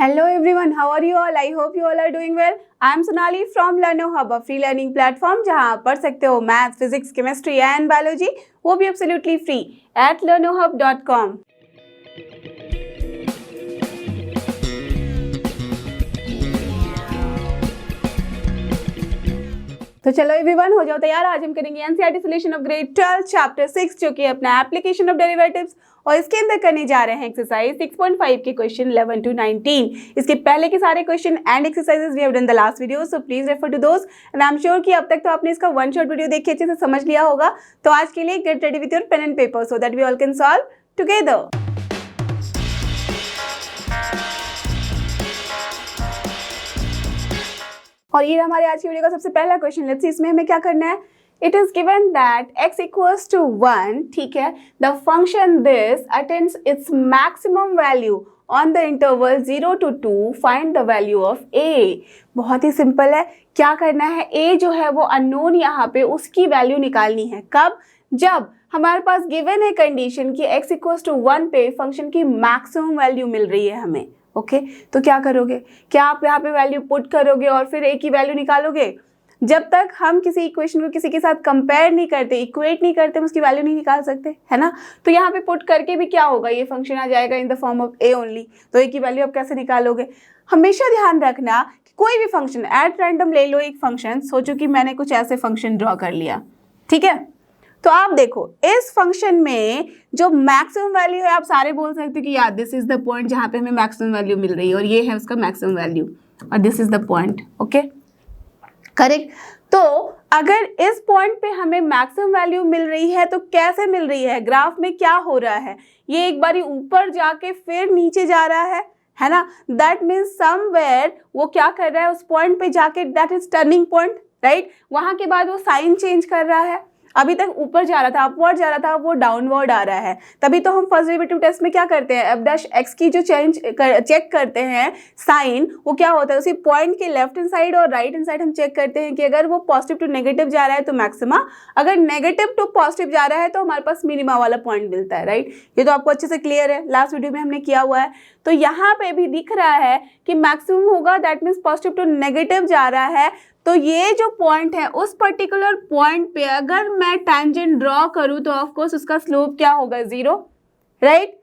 Hello everyone, how are you all? I hope you all are doing well. I am Sonali from Learno Hub, a free learning platform जहां आप पढ़ सकते हो math, physics, chemistry and biology, वो भी absolutely free at learnohub.com। तो चलो everyone हो जाओ तैयार। आज हम करेंगे NCERT solution of grade 12 chapter 6 जो कि अपना एप्लीकेशन ऑफ डेरिवेटिव्स, और इसके अंदर करने जा रहे हैं एक्सरसाइज 6.5 के क्वेश्चन 11 to 19। इसके पहले के सारे question and exercises we have done the last video, so please refer to those and I am sure कि अब तक तो आपने इसका वन शॉट वीडियो देख के अच्छे से समझ लिया होगा। तो आज के लिए get ready with your pen and paper so that we all can solve together. और ये हमारे आज की वीडियो का सबसे पहला क्वेश्चन। लेट्स सी इसमें हमें क्या करना है। It is given that x equals to 1, ठीक है, the function this attains its maximum value on the interval 0 to 2, find the value of a। बहुत ही सिंपल है, क्या करना है, a जो है वो अननोन यहाँ पे उसकी वैल्यू निकालनी है। कब? जब हमारे पास गिवन है कंडीशन कि x इक्वल्स टू 1 पे फंक्शन की मैक्सिमम वैल्यू मिल रही है हमें। ओके तो क्या करोगे, क्या आप यहाँ पे वैल्यू पुट करोगे और फिर a की वैल्यू निकालोगे? जब तक हम किसी इक्वेशन को किसी के साथ कंपेयर नहीं करते, इक्वेट नहीं करते, हम उसकी वैल्यू नहीं निकाल सकते, है ना। तो यहाँ पे पुट करके भी क्या होगा, ये फंक्शन आ जाएगा in the form of a only. तो a की वैल्यू आप कैसे निकालोगे? हमेशा ध्यान रखना कि कोई भी फंक्शन एट रैंडम ले लो एक फंक्शन। सोचो कि मैंने कुछ ऐसे फंक्शन ड्रॉ कर लिया, ठीक है। तो आप देखो इस फंक्शन में जो मैक्सिमम वैल्यू है, आप सारे बोल सकते हो कि यार दिस इज द पॉइंट जहाँ पे हमें मैक्सिमम वैल्यू मिल रही है और ये है उसका मैक्सिमम वैल्यू और this is the point. Okay correct. तो अगर इस पॉइंट पे हमें मैक्सिमम वैल्यू मिल रही है तो कैसे मिल रही है, ग्राफ में क्या हो रहा है, ये एक बारी ऊपर जाके फिर नीचे जा रहा है ना। दैट मीन्स समवेयर वो क्या कर रहा है उस पॉइंट पे जाके, that is turning point, right. वहां के बाद वो साइन चेंज कर रहा है। अभी तक ऊपर जा रहा था, अपवर्ड जा रहा था, अब वो डाउनवर्ड आ रहा है। तभी तो हम फर्स्ट डेरिवेटिव टेस्ट में क्या करते हैं, एफ डैश एक्स की जो चेक करते हैं साइन, वो क्या होता है, उसी पॉइंट के लेफ्ट हैंड साइड और राइट हैंड साइड हम चेक करते हैं कि अगर वो पॉजिटिव टू नेगेटिव जा रहा है तो मैक्सिमा, अगर नेगेटिव टू पॉजिटिव जा रहा है तो हमारे पास मिनिमा वाला पॉइंट मिलता है, राइट। ये तो आपको अच्छे से क्लियर है, लास्ट वीडियो में हमने किया हुआ है। तो यहाँ पे भी दिख रहा है कि मैक्सिमम होगा, that means positive to negative जा रहा है। तो ये जो पॉइंट है उस पर्टिकुलर पॉइंट पे अगर मैं टैंजेंट ड्रॉ करूं तो ऑफ कोर्स उसका स्लोप क्या होगा, 0, राइट।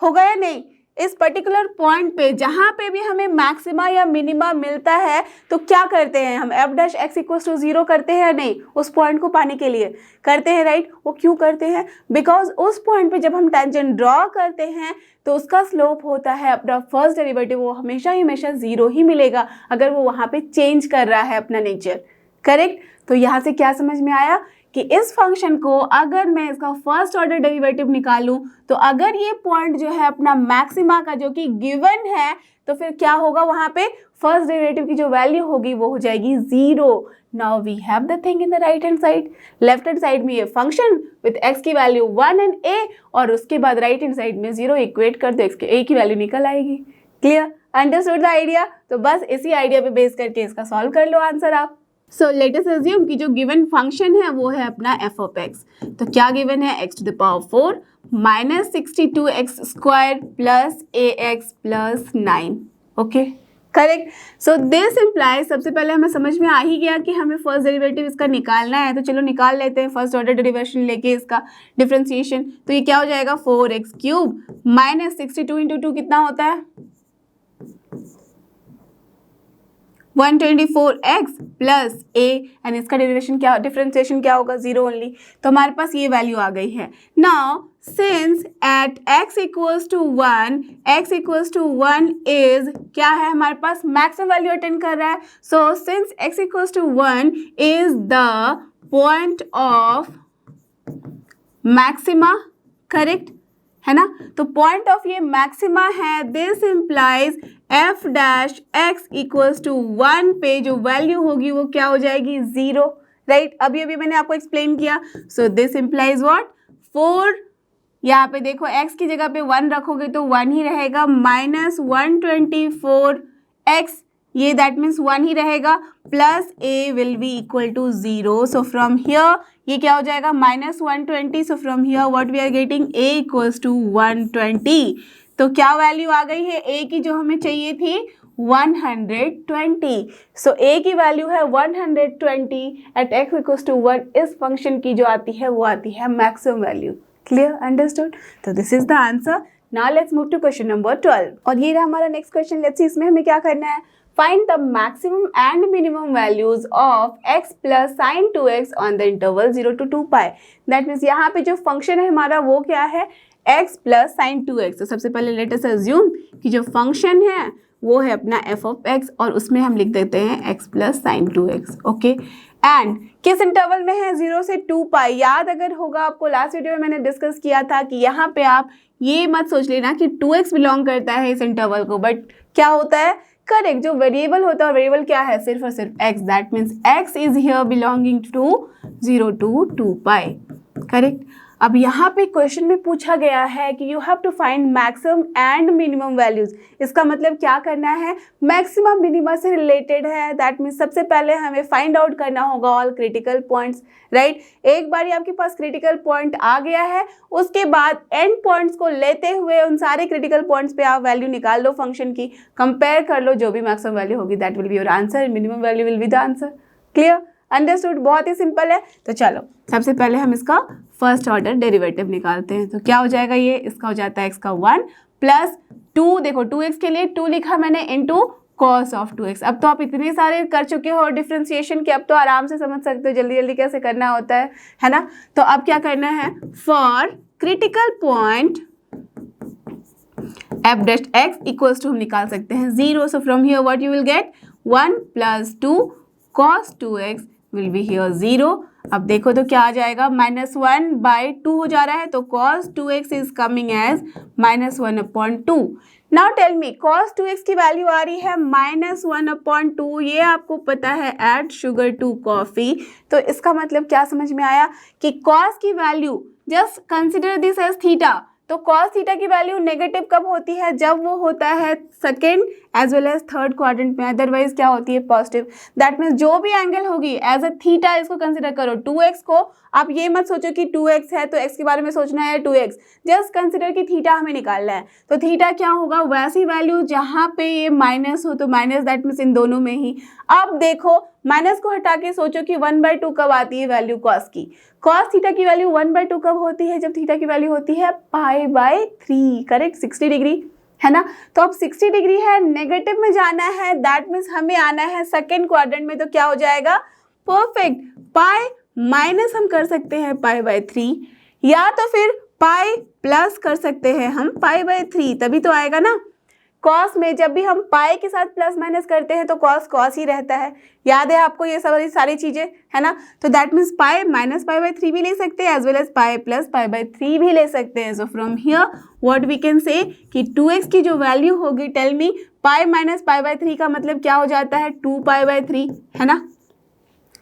होगा या नहीं? इस पर्टिकुलर पॉइंट पे जहां पे भी हमें मैक्सिमा या मिनिमा मिलता है तो क्या करते हैं हम, F dash X equals to 0 करते हैं या नहीं, उस पॉइंट को पाने के लिए करते हैं, राइट। वो क्यों करते हैं? बिकॉज उस पॉइंट पे जब हम टेंजेंट ड्रॉ करते हैं तो उसका स्लोप होता है अपना फर्स्ट डेरिवेटिव, वो हमेशा 0 ही मिलेगा अगर वो वहां पे चेंज कर रहा है अपना नेचर, करेक्ट। तो यहाँ से क्या समझ में आया कि इस फंक्शन को अगर मैं इसका फर्स्ट ऑर्डर डेरिवेटिव निकालूं तो अगर ये पॉइंट जो है अपना मैक्सिमा का जो कि गिवन है तो फिर क्या होगा, वहां पे फर्स्ट डेरिवेटिव की जो वैल्यू होगी वो हो जाएगी 0। Now we have the thing in the right hand side. Left hand side में ये फंक्शन विथ x की वैल्यू 1 एंड a, और उसके बाद राइट हैंड साइड में 0 इक्वेट कर दो, x के a की वैल्यू निकल आएगी। क्लियर? Understood the idea? तो बस इसी आइडिया पे बेस करके इसका सॉल्व कर लो आंसर आप। सो लेट अस अज्यूम कि जो गिवन फंक्शन है वो है अपना f ऑफ x। तो क्या गिवन है, x to the power 4 minus 62x square plus ax plus 9। Okay correct. So this implies, सबसे पहले हमें समझ में आ ही गया कि हमें फर्स्ट डेरिवेटिव इसका निकालना है, तो चलो निकाल लेते हैं फर्स्ट ऑर्डर डेरिवेशन लेके इसका डिफरेंशिएशन। तो ये क्या हो जाएगा, 4x क्यूब माइनस 62 इंटू 2 कितना होता है, 124x प्लस a, एंड इसका डेरिवेशन क्या, डिफरेंशिएशन क्या होगा, 0 ओनली। तो हमारे पास ये वैल्यू आ गई है। Now since at x equals to 1 is क्या है, हमारे पास मैक्सिमम वैल्यू अटेंड कर रहा है। So since x equals to 1 is the point of maxima, correct है ना। तो पॉइंट ऑफ ये मैक्सिमा है, this implies f dash x equals to 1 पे जो वैल्यू होगी वो क्या हो जाएगी, 0, राइट। अभी मैंने आपको एक्सप्लेन किया। सो दिस इम्प्लाइज व्हाट, 4, यहाँ पे देखो x की जगह पे 1 रखोगे तो 1 ही रहेगा, माइनस 124x, ये दैट मीन्स 1 ही रहेगा, plus a will be equal to 0। So from here ये क्या हो जाएगा, minus 120। So from here what we are getting, a equals to 120। तो क्या वैल्यू आ गई है a की जो हमें चाहिए थी 120. सो a की वैल्यू है 120 एट x इक्वल्स टू 1. इस फंक्शन की जो आती है वो आती है मैक्सिमम वैल्यू. Clear, understood? तो this is the answer. Now let's move to question number 12. और ये रहा हमारा नेक्स्ट क्वेश्चन. लेट्स सी इसमें हमें क्या करना है. Find the maximum and minimum values of x plus sin 2x on the interval 0 to 2 pi. That means यहाँ पे जो फंक्शन है हमारा वो क्या है, x plus sin 2x. तो सबसे पहले लेट अस अज्यूम कि जो फंक्शन है वो है अपना f of x और उसमें हम लिख देते हैं x plus sin 2x. Okay, and किस इंटरवल में है, 0 से 2 पाई. याद अगर होगा आपको लास्ट वीडियो में मैंने डिस्कस किया था कि यहाँ पे आप ये मत सोच लेना कि 2x बिलोंग करता है इस इंटरवल को, बट क्या होता है, करेक्ट, जो वेरिएबल होता है वेरिएबल क्या है, सिर्फ और सिर्फ x. That means x is here belonging to 0 to 2 pi. Correct. अब यहाँ पे क्वेश्चन में पूछा गया है कि you have to find maximum and minimum values. इसका मतलब क्या करना है, मैक्सिमम मिनिमम से रिलेटेड है. दैट मीन्स सबसे पहले हमें फाइंड आउट करना होगा ऑल क्रिटिकल पॉइंट्स, राइट. एक बार आपके पास क्रिटिकल पॉइंट आ गया है, उसके बाद एंड पॉइंट्स को लेते हुए उन सारे क्रिटिकल पॉइंट्स पे आप वैल्यू निकाल लो फंक्शन की, कंपेयर कर लो, जो भी मैक्सिमम वैल्यू होगी that will be your answer, minimum value will be the answer. Clear, understood? बहुत ही सिंपल है. तो चलो सबसे पहले हम इसका फर्स्ट ऑर्डर डेरिवेटिव निकालते हैं. तो क्या हो जाएगा, ये इसका हो जाता है x का 1 प्लस 2. देखो 2x के लिए 2 लिखा मैंने इंटू cos ऑफ 2x. अब तो आप इतने सारे कर चुके हो डिफ्रेंसिएशन कि अब तो आराम से समझ सकते हो जल्दी जल्दी कैसे करना होता है ना. तो अब क्या करना है, for critical point f dash x equals to हम निकाल सकते हैं 0. So from here what you will get 1 plus 2 cos 2x will be here 0. अब देखो तो क्या आ जाएगा, -1/2 हो जा रहा है, तो cos 2x is coming as -1/2. Now tell me, cos 2x की वैल्यू आ रही है -1/2. ये आपको पता है ऐड शुगर टू कॉफी. तो इसका मतलब क्या समझ में आया कि cos की वैल्यू, just consider this as theta. तो cos थीटा की वैल्यू नेगेटिव कब होती है, जब वो होता है second as well as third quadrant में, अदरवाइज क्या होती है, पॉजिटिव. दैट मीन्स जो भी एंगल होगी एज अ थीटा इसको कंसिडर करो. 2x को आप ये मत सोचो कि 2x है तो x के बारे में सोचना है 2x, जस्ट कंसिडर कि थीटा हमें निकालना है. तो थीटा क्या होगा, वैसी वैल्यू जहाँ पे ये माइनस हो तो माइनस, दैट मीन्स इन दोनों में ही. अब देखो माइनस को हटा के सोचो कि 1/2 कब आती है वैल्यू cos की. cos थीटा की वैल्यू 1/2 कब होती है, जब थीटा की वैल्यू होती है π/3. करेक्ट, 60 डिग्री है ना. तो अब 60 डिग्री है, नेगेटिव में जाना है, दैट मीन्स हमें आना है सेकेंड क्वाड्रेंट में. तो क्या हो जाएगा, परफेक्ट, पाई माइनस हम कर सकते हैं π/3, या तो फिर पाई प्लस कर सकते हैं हम π/3, तभी तो आएगा ना. cos में जब भी हम पाई के साथ प्लस माइनस करते हैं तो cos ही रहता है. याद है आपको ये सारी चीजें, है ना. तो दैट मीन्स पाई माइनस π/3 भी ले सकते हैं as well as pi plus π/3 भी ले सकते हैं. So from here what we can say कि 2x की जो वैल्यू होगी, टेल मी, पाई माइनस π/3 का मतलब क्या हो जाता है, 2π/3, है ना.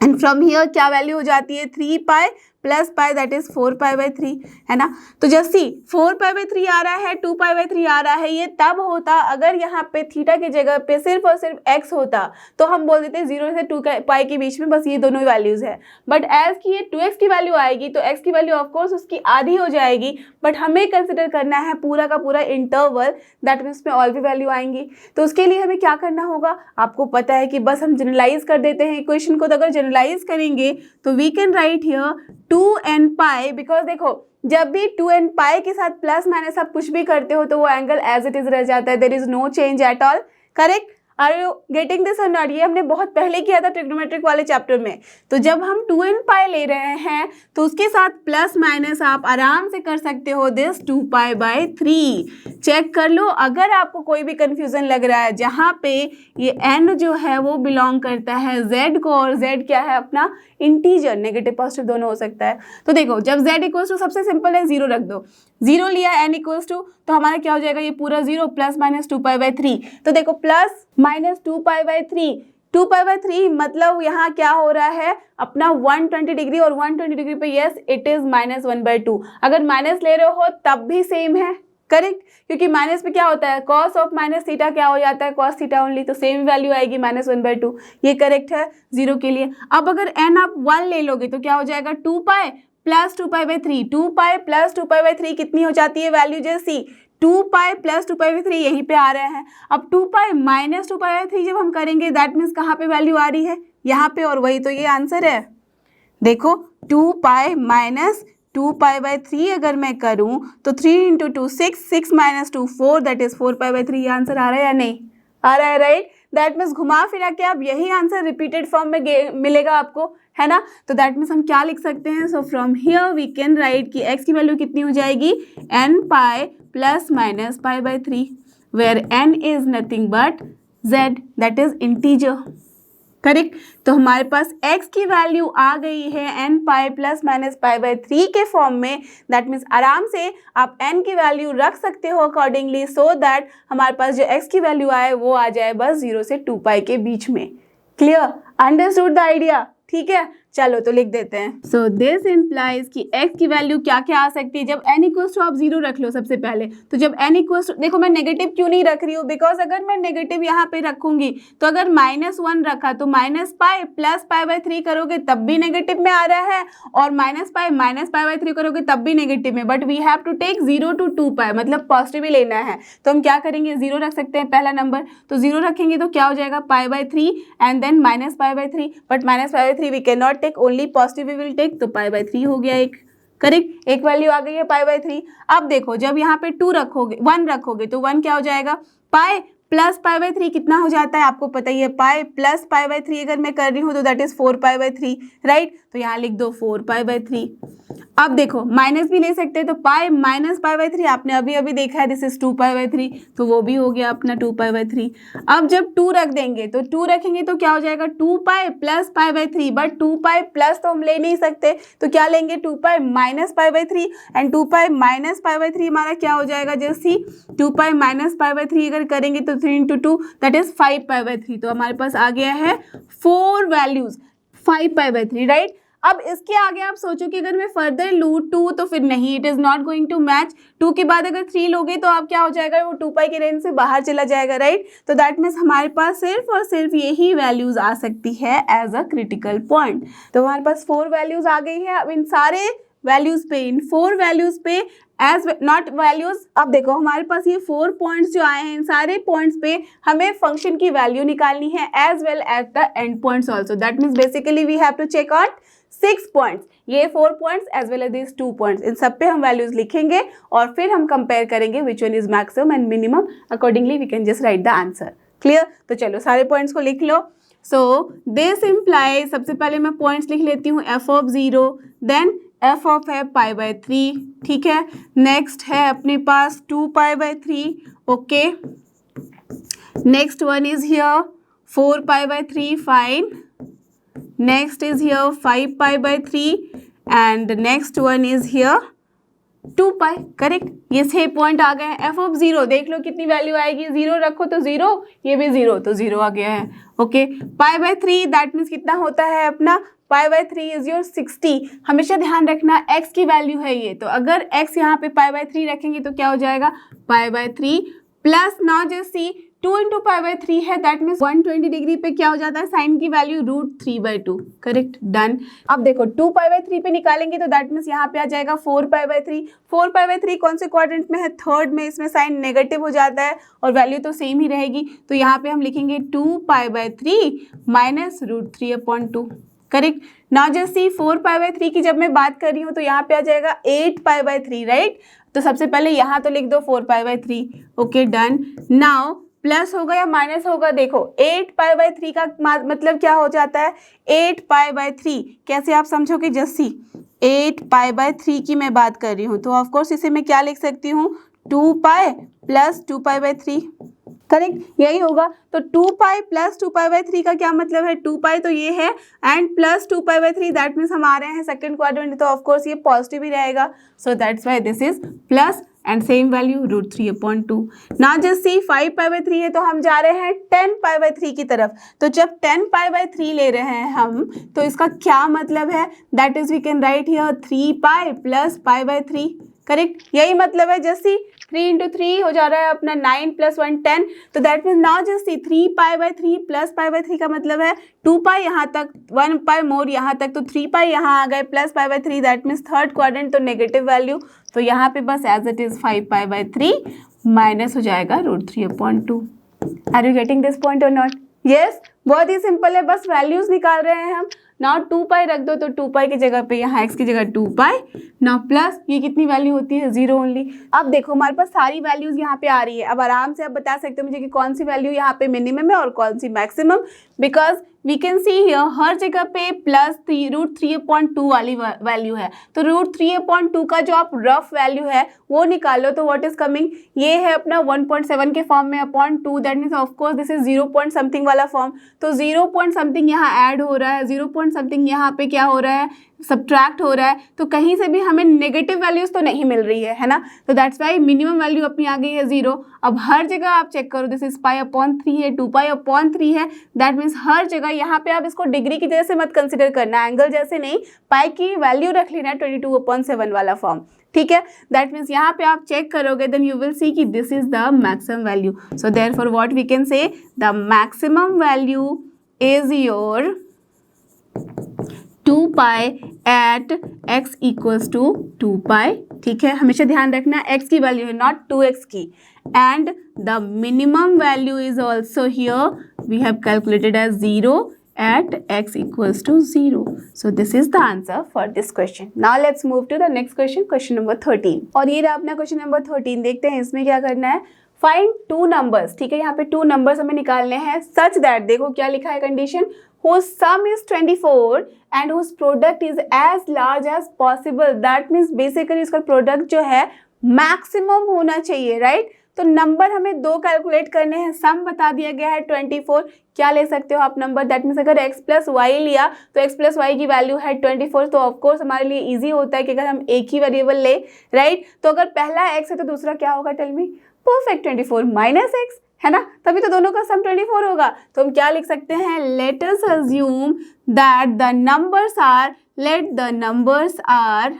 एंड फ्रॉम हियर क्या वैल्यू हो जाती है, 3 pi plus pi, that is 4π/3, है ना. तो जस्ट सी 4π/3 आ रहा है, 2π/3 आ रहा है. ये तब होता अगर यहाँ पे थीटा की जगह पे सिर्फ और सिर्फ x होता, तो हम बोल देते 0 से 2 पाई के बीच में बस ये दोनों वैल्यूज है. बट एज की ये 2x की वैल्यू आएगी तो x की वैल्यू ऑफकोर्स उसकी आधी हो जाएगी. बट हमें कंसिडर करना है पूरा का पूरा इंटरवल, दैट मीन्स में ऑल भी वैल्यू आएंगी. तो उसके लिए हमें क्या करना होगा, आपको पता है कि बस हम जनरलाइज कर देते हैं इक्वेशन को. तो अगर जनरलाइज करेंगे तो we can write here 2n pi, because देखो जब भी 2n पाई के साथ प्लस माइनस आप कुछ भी करते हो तो वो एंगल एज इट इज रह जाता है, there is no change at all. Correct, are you getting this और नॉट. ये हमने बहुत पहले किया था ट्रिग्नोमेट्रिक वाले चैप्टर में. तो जब हम 2n पाई ले रहे हैं तो उसके साथ प्लस माइनस आप आराम से कर सकते हो दिस 2π/3. चेक कर लो अगर आपको कोई भी कंफ्यूजन लग रहा है, जहाँ पे ये n जो है वो बिलोंग करता है z को, और z क्या है अपना इंटीजर, नेगेटिव पॉजिटिव दोनों हो सकता है. तो देखो जब z इक्वल्स टू, सबसे सिंपल है 0 रख दो, 0 लिया n इक्वल्स टू, तो हमारा क्या हो जाएगा, ये पूरा 0 प्लस माइनस 2π/3. तो देखो प्लस माइनस 2π/3, 2π/3 मतलब यहाँ क्या हो रहा है अपना 120 डिग्री, और 120 डिग्री पे यस इट इज -1/2. अगर माइनस ले रहे हो तब भी सेम है. करेक्ट, क्योंकि माइनस पे क्या होता है, cos ऑफ माइनस थीटा क्या हो जाता है, cos थीटा ओनली. तो सेम वैल्यू आएगी -1/2. ये करेक्ट है 0 के लिए. अब अगर n आप 1 ले लोगे तो क्या हो जाएगा, 2π प्लस 2π/3. 2π प्लस 2π/3 कितनी हो जाती है वैल्यू, जैसी 2 पाई प्लस 2 पाई बाई 3 यहीं पे आ रहे हैं। अब 2 पाई माइनस 2 पाई बाई 3 जब हम करेंगे दैट मीन्स कहाँ पे वैल्यू आ रही है, यहाँ पे, और वही तो ये आंसर है। देखो 2 पाई माइनस 2 पाई बाई 3 अगर मैं करूँ तो 3 into 2 6, 6 minus 2 4, that is 4 pi by 3। ये आंसर आ रहा है या नहीं आ रहा है, राइट। दैट मीन्स घुमा फिरा के अब यही आंसर रिपीटेड फॉर्म में मिलेगा आपको, है ना। तो दैट मीन्स हम क्या लिख सकते हैं, so from here we can write कि x की वैल्यू कितनी हो जाएगी, n pi plus minus pi by 3, where n is nothing but z, that is integer, correct. तो हमारे पास x की वैल्यू आ गई है n pi plus minus pi by 3 के फॉर्म में। दैट मीन्स आराम से आप n की वैल्यू रख सकते हो अकॉर्डिंगली, सो दैट हमारे पास जो x की वैल्यू आए वो आ जाए बस 0 से 2 पाई के बीच में। क्लियर, अंडरस्टूड द आइडिया, ठीक है। चलो तो लिख देते हैं। सो दिस इम्प्लाइज कि x की वैल्यू क्या क्या आ सकती है, जब n इक्वल्स टू आप 0 रख लो सबसे पहले। तो जब n इक्वल्स टू, देखो मैं नेगेटिव क्यों नहीं रख रही हूँ, बिकॉज अगर मैं नेगेटिव यहाँ पे रखूंगी तो अगर -1 रखा तो minus pi plus pi by 3 करोगे तब भी नेगेटिव में आ रहा है, और माइनस पाई बाई 3 करोगे तब भी नेगेटिव में। But we have to take 0 to 2 pi, मतलब पॉजिटिव ही लेना है। तो हम क्या करेंगे, 0 रख सकते हैं पहला नंबर, तो 0 रखेंगे तो क्या हो जाएगा pi by 3 and then minus pi by 3, but minus pi by 3 we can not take, only positive we will take, तो पाई बाई 3 हो गया एक, करेक्ट। एक वैल्यू आ गई है पाई बाई 3। अब देखो जब यहाँ पे 2 रखोगे 1 रखोगे तो 1 क्या हो जाएगा, पाई प्लस पाई बाई 3 कितना हो जाता है आपको पता ही है, पाई प्लस पाई बाई 3 अगर मैं कर रही हूँ तो that is 4 pi by 3, right. तो यहाँ लिख दो 4 पाई बाई 3। अब देखो माइनस भी ले सकते हैं, तो पाई माइनस पाई बाई 3 आपने अभी अभी देखा है, दिस इज 2 पाई बाई 3, तो वो भी हो गया अपना 2 पाई बाई 3। अब जब 2 रख देंगे तो 2 रखेंगे तो क्या हो जाएगा, 2 पाई plus pi by 3, but 2 pi plus तो हम ले नहीं सकते, तो क्या लेंगे 2 pi minus pi by 3, and 2 pi minus pi by 3 हमारा क्या हो जाएगा, जैसे 2 पाई माइनस पाई बाई 3 अगर करेंगे तो 3 into 2 that is 5 pi by 3। तो हमारे पास आ गया है 4 वैल्यूज 5 पाई बाई 3, राइट। अब इसके आगे आप सोचो कि अगर मैं फर्दर लूँ 2 तो फिर नहीं, it is not going to match. 2 के बाद अगर 3 लोगे तो आप क्या हो जाएगा, वो 2 पाई के रेंज से बाहर चला जाएगा, राइट। तो दैट मीन्स हमारे पास सिर्फ और सिर्फ यही वैल्यूज आ सकती है एज अ क्रिटिकल पॉइंट। तो हमारे पास 4 वैल्यूज आ गई है। अब इन सारे वैल्यूज पे, इन 4 वैल्यूज पे एज नॉट वैल्यूज, अब देखो हमारे पास ये 4 पॉइंट्स जो आए हैं, इन सारे पॉइंट्स पे हमें फंक्शन की वैल्यू निकालनी है as well as the end points also. That means basically we have to check out 6 points, ये 4 points as well as this 2 points, इन सब पे हम वैल्यूज लिखेंगे और फिर हम कंपेयर करेंगे which one is maximum and minimum, accordingly we can just write the answer. Clear, तो चलो सारे पॉइंट्स को लिख लो। सो दिस इम्प्लाई, सबसे पहले मैं पॉइंट्स लिख लेती हूँ, f of 0, then f of है पाई बाई 3, ठीक है। नेक्स्ट है अपने पास 2 pi by 3, okay. Next one is here 4 pi by 3, fine. Next is here 5 pi by 3 and the next one is here 2 pi, correct. ये 6 point आ गए हैं। f of 0 देख लो कितनी वैल्यू आएगी, 0 रखो तो 0, ये भी 0 तो 0 आ गया है, okay. Pi by 3 that means कितना होता है अपना, पाई बाई 3 इज योर 60। हमेशा ध्यान रखना x की वैल्यू है ये, तो अगर x यहाँ पे पाई बाई 3 रखेंगे तो क्या हो जाएगा, pi by 3 plus, now just see 2 into pi by 3 है, दैट मीन्स 120 डिग्री पे क्या हो जाता है, साइन की वैल्यू √3/2, करेक्ट, डन। अब देखो 2 पाई बाई 3 पे निकालेंगे तो दैट मीन्स यहाँ पे आ जाएगा 4 पाई बाई 3। 4 पाई बाई 3 कौन से क्वाड्रेंट में है, थर्ड में, इसमें साइन नेगेटिव हो जाता है और वैल्यू तो सेम ही रहेगी, तो यहाँ पे हम लिखेंगे 2 pi by 3 minus √3/2, correct. Now just see 4 pi by 3 की जब मैं बात कर रही हूँ तो यहाँ पे आ जाएगा 8 पाई बाई 3, राइट। तो सबसे पहले यहाँ तो लिख दो 4 pi by 3, okay, done. Now plus होगा या माइनस होगा, देखो 8 पाई बाई 3 का मतलब क्या हो जाता है, 8 पाई बाई 3 कैसे आप समझोगे, जस्ट सी 8 पाई बाई 3 की मैं बात कर रही हूँ तो ऑफकोर्स इसे मैं क्या लिख सकती हूँ, 2 pi plus 2 pi by 3, correct, यही होगा। तो 2 पाई प्लस 2 पाई बाई 3 का क्या मतलब है, 2 पाई तो ये है and plus 2 pi by 3 that means हम आ रहे हैं सेकंड क्वाड्रेंट, तो ऑफकोर्स ये पॉजिटिव ही रहेगा, so that's why this is plus and same value √3/2। Now just see 5 pi by 3 है तो हम जा रहे हैं 10 पाई बाई 3 की तरफ, तो जब 10 पाई बाई 3 ले रहे हैं हम तो इसका क्या मतलब है, that is we can write here 3 pi plus pi by 3, correct, यही मतलब है। जैसे 3 इंटू 3 हो जा रहा है अपना 9 प्लस 1 10, तो दैट मीन्स नाउ जैसे 3 पाई बाई 3 प्लस पाई बाई 3 का मतलब है 2 पाई यहाँ तक, 1 पाई मोर यहाँ तक, तो 3 पाई यहाँ आ गए plus pi by 3, that means third quadrant, तो नेगेटिव वैल्यू, तो यहाँ पे बस as it is 5 pi by 3 minus हो जाएगा √3/2। Are you getting this point और नॉट? यस, बहुत ही सिंपल है, बस वैल्यूज निकाल रहे हैं हम। नाउ 2 पाई रख दो, तो 2 पाई की जगह पे यहाँ x की जगह 2 पाई, नाउ प्लस ये कितनी वैल्यू होती है 0 ओनली। अब देखो हमारे पास सारी वैल्यूज यहाँ पे आ रही है। अब आराम से आप बता सकते हो मुझे कि कौन सी वैल्यू यहाँ पे मिनिमम है और कौन सी maximum, because we can see here हर जगह पे प्लस √3/2 वाली वैल्यू है, तो √3/2 का जो आप रफ वैल्यू है वो निकालो, तो व्हाट इज कमिंग, ये है अपना 1.7 के फॉर्म में upon 2, that means of course this is 0 point something वाला फॉर्म, तो 0 पॉइंट समथिंग यहाँ ऐड हो रहा है, 0 पॉइंट समथिंग यहाँ पे क्या हो रहा है, सब्ट्रैक्ट हो रहा है, तो कहीं से भी हमें नेगेटिव वैल्यूज तो नहीं मिल रही है ना, तो दैट्स वाई मिनिमम वैल्यू अपनी आ गई है 0। अब हर जगह आप चेक करो, दिस इज π/3 है, 2π/3 है, दैट मीन्स हर जगह यहाँ पे आप इसको डिग्री की जैसे मत कंसिडर करना, एंगल जैसे नहीं, पाई की वैल्यू रख लेना 22/7 वाला फॉर्म, ठीक है। दैट मीन्स यहाँ पे आप चेक करोगे, देन यू विल सी कि this is the maximum value, so therefore what we can say, the maximum value is your 2 pi at x equals to 2 pi, ठीक है, हमेशा ध्यान रखना x की वैल्यू है नॉट 2x की, and the minimum value is also here we have calculated as 0 at x equals to 0. So this is the answer for this question. Now let's move to the next question, question number 13. और ये रहा अपना question number 13, देखते हैं इसमें क्या करना है, फाइंड 2 numbers, ठीक है, यहाँ पे 2 numbers हमें निकालने हैं, सच दैट, देखो क्या लिखा है condition, whose sum is 24 and whose product is as large as possible, that means basically इसका product जो है maximum होना चाहिए, right? तो नंबर हमें 2 कैलकुलेट करने हैं, सम बता दिया गया है 24, क्या ले सकते हो आप नंबर, दैट मीन्स अगर x प्लस वाई लिया तो x प्लस वाई की वैल्यू है 24, तो ऑफकोर्स हमारे लिए इजी होता है कि अगर हम एक ही वेरिएबल ले, राइट, तो अगर पहला x है तो दूसरा क्या होगा, tell me, perfect 24 minus x, है ना, तभी तो दोनों का सम 24 होगा, तो हम क्या लिख सकते हैं, let us assume that the numbers are, let the numbers are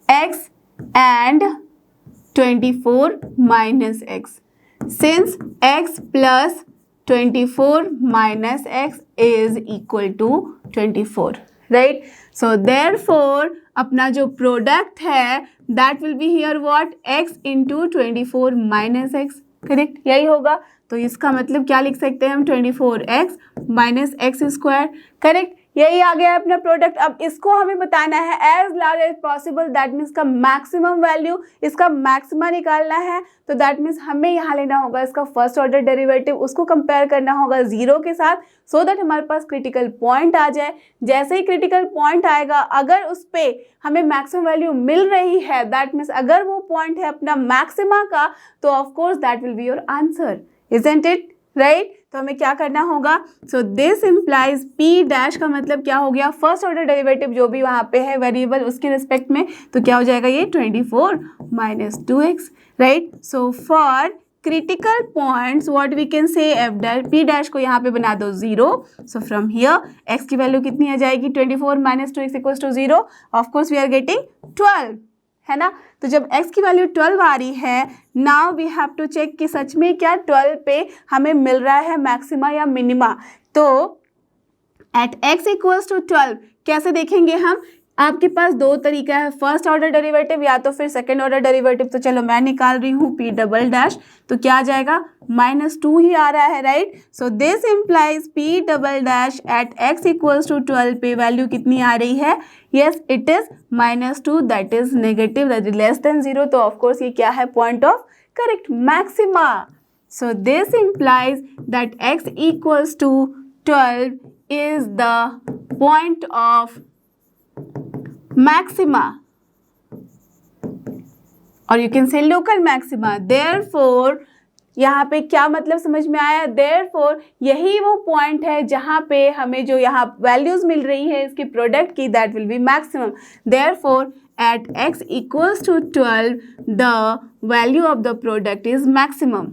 x and 24 minus x. Since x plus 24 minus x is equal to 24, right? So therefore अपना जो प्रोडक्ट है that will be here what, x into 24 minus x, correct, यही होगा, तो इसका मतलब क्या लिख सकते हैं हम, 24x minus x square, correct, यही आ गया है अपना प्रोडक्ट। अब इसको हमें बताना है as large as possible, that means का मैक्सिमम वैल्यू, इसका मैक्सिमा निकालना है, तो दैट मीन्स हमें यहाँ लेना होगा इसका फर्स्ट ऑर्डर डेरिवेटिव, उसको कंपेयर करना होगा 0 के साथ, सो दैट हमारे पास क्रिटिकल पॉइंट आ जाए। जैसे ही क्रिटिकल पॉइंट आएगा, अगर उस पर हमें मैक्सिमम वैल्यू मिल रही है, दैट मीन्स अगर वो पॉइंट है अपना मैक्सिमा का, तो of course that will be your answer, isn't it, right. तो हमें क्या करना होगा, सो दिस इम्प्लाइज पी डैश का मतलब क्या हो गया, फर्स्ट ऑर्डर डेरिवेटिव जो भी वहाँ पे है वेरिएबल उसके रिस्पेक्ट में, तो क्या हो जाएगा ये 24 minus 2x, right. So for critical points what we can say, F dash P dash को यहाँ पे बना दो 0, सो फ्रॉम हियर x की वैल्यू कितनी आ जाएगी, 24 minus 2x equals to 0, of course we are getting 12, है ना। तो जब x की वैल्यू 12 आ रही है, now we have to check कि सच में क्या 12 पे हमें मिल रहा है मैक्सिमा या मिनिमा, तो एट x इक्वल्स टू 12 कैसे देखेंगे हम, आपके पास 2 तरीका है, फर्स्ट ऑर्डर डेरिवेटिव या तो फिर सेकेंड ऑर्डर डेरिवेटिव, तो चलो मैं निकाल रही हूँ p डबल डैश, तो क्या आ जाएगा, -2 ही आ रहा है, right. So this implies p double dash at x equals to 12 पे वैल्यू कितनी आ रही है, yes it is -2, that is negative, that is less than 0, तो ऑफकोर्स ये क्या है, point of correct maxima. So this implies that x equals to 12 is the point of maxima, और you can say local maxima. Therefore यहाँ पे क्या मतलब समझ में आया, देयरफॉर यही वो पॉइंट है जहाँ पे हमें जो यहाँ वैल्यूज मिल रही है इसकी प्रोडक्ट की, that will be maximum. Therefore at x equals to 12 the value of the product is maximum.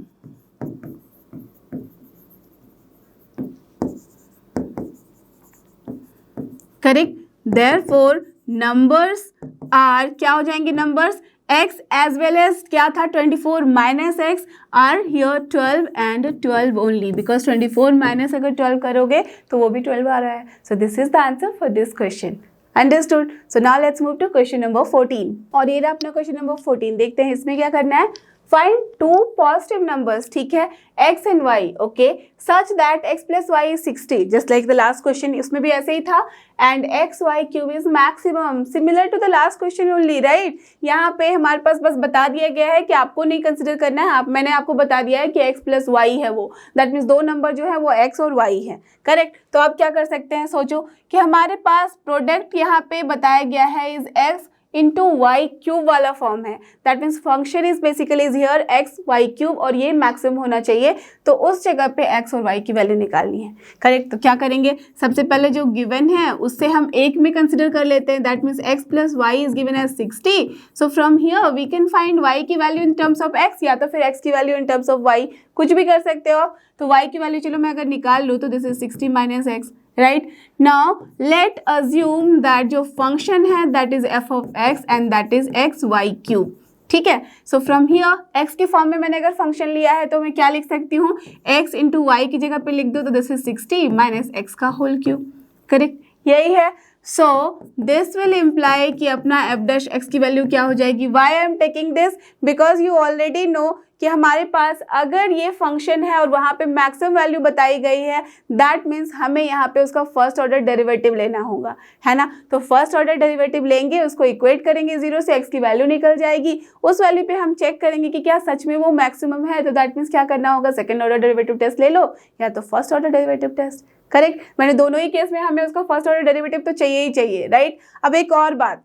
Correct, therefore numbers are क्या हो जाएंगे numbers x as well as क्या था 24 minus x are here 12 and 12 only because 24 minus अगर 12 करोगे तो वो भी 12 आ रहा है. So this is the answer for this question. Understood. So now let's move to question number 14. और ये रहा अपना क्वेश्चन नंबर 14. देखते हैं इसमें क्या करना है. फाइंड टू पॉजिटिव नंबर्स, ठीक है, x and y, okay, such that x plus y is 60 just like the last question. इसमें भी ऐसे ही था. And x y cube is maximum similar to the last question only, right. यहाँ पे हमारे पास बस बता दिया गया है कि आपको नहीं कंसिडर करना है. मैंने आपको बता दिया है कि x प्लस वाई है वो, दैट मीन्स दो नंबर जो है वो x और y है, करेक्ट. तो आप क्या कर सकते हैं, सोचो कि हमारे पास प्रोडक्ट यहाँ पे बताया गया है is x into y cube वाला फॉर्म है. That means function is basically is here x y cube और ये मैक्सिमम होना चाहिए. तो उस जगह पे एक्स और वाई की वैल्यू निकालनी है, करेक्ट. तो क्या करेंगे, सबसे पहले जो गिवन है उससे हम एक में कंसिडर कर लेते हैं. That means x plus y is given as 60. So from here we can find y की value in terms of x या तो फिर एक्स की value in terms of y, कुछ भी कर सकते हो. तो वाई की वैल्यू चलो मैं अगर निकाल लूँ तो this is 60 minus x, right. Now let assume that जो फंक्शन है that is F of x and that is x y cube, ठीक है. सो फ्रॉम हियर एक्स के फॉर्म में मैंने अगर फंक्शन लिया है तो मैं क्या लिख सकती हूँ, एक्स इंटू वाई की जगह पे लिख दो तो दिस इज 60 माइनस एक्स का होल क्यूब, करेक्ट. यही है. सो दिस विल इम्प्लाई कि अपना एफ डैश एक्स की वैल्यू क्या हो जाएगी. Why I am taking this because you already know कि हमारे पास अगर ये फंक्शन है और वहाँ पे मैक्सिमम वैल्यू बताई गई है दैट मीन्स हमें यहाँ पे उसका फर्स्ट ऑर्डर डेरिवेटिव लेना होगा, है ना. तो फर्स्ट ऑर्डर डेरिवेटिव लेंगे, उसको इक्वेट करेंगे 0 से, एक्स की वैल्यू निकल जाएगी. उस वैल्यू पे हम चेक करेंगे कि क्या सच में वो मैक्सिमम है. तो दैट मीन्स क्या करना होगा, सेकेंड ऑर्डर डेरिवेटिव टेस्ट ले लो या तो first order derivative test, correct. मैंने दोनों ही केस में हमें उसका फर्स्ट ऑर्डर डेरिवेटिव तो चाहिए ही चाहिए, राइट. अब एक और बात,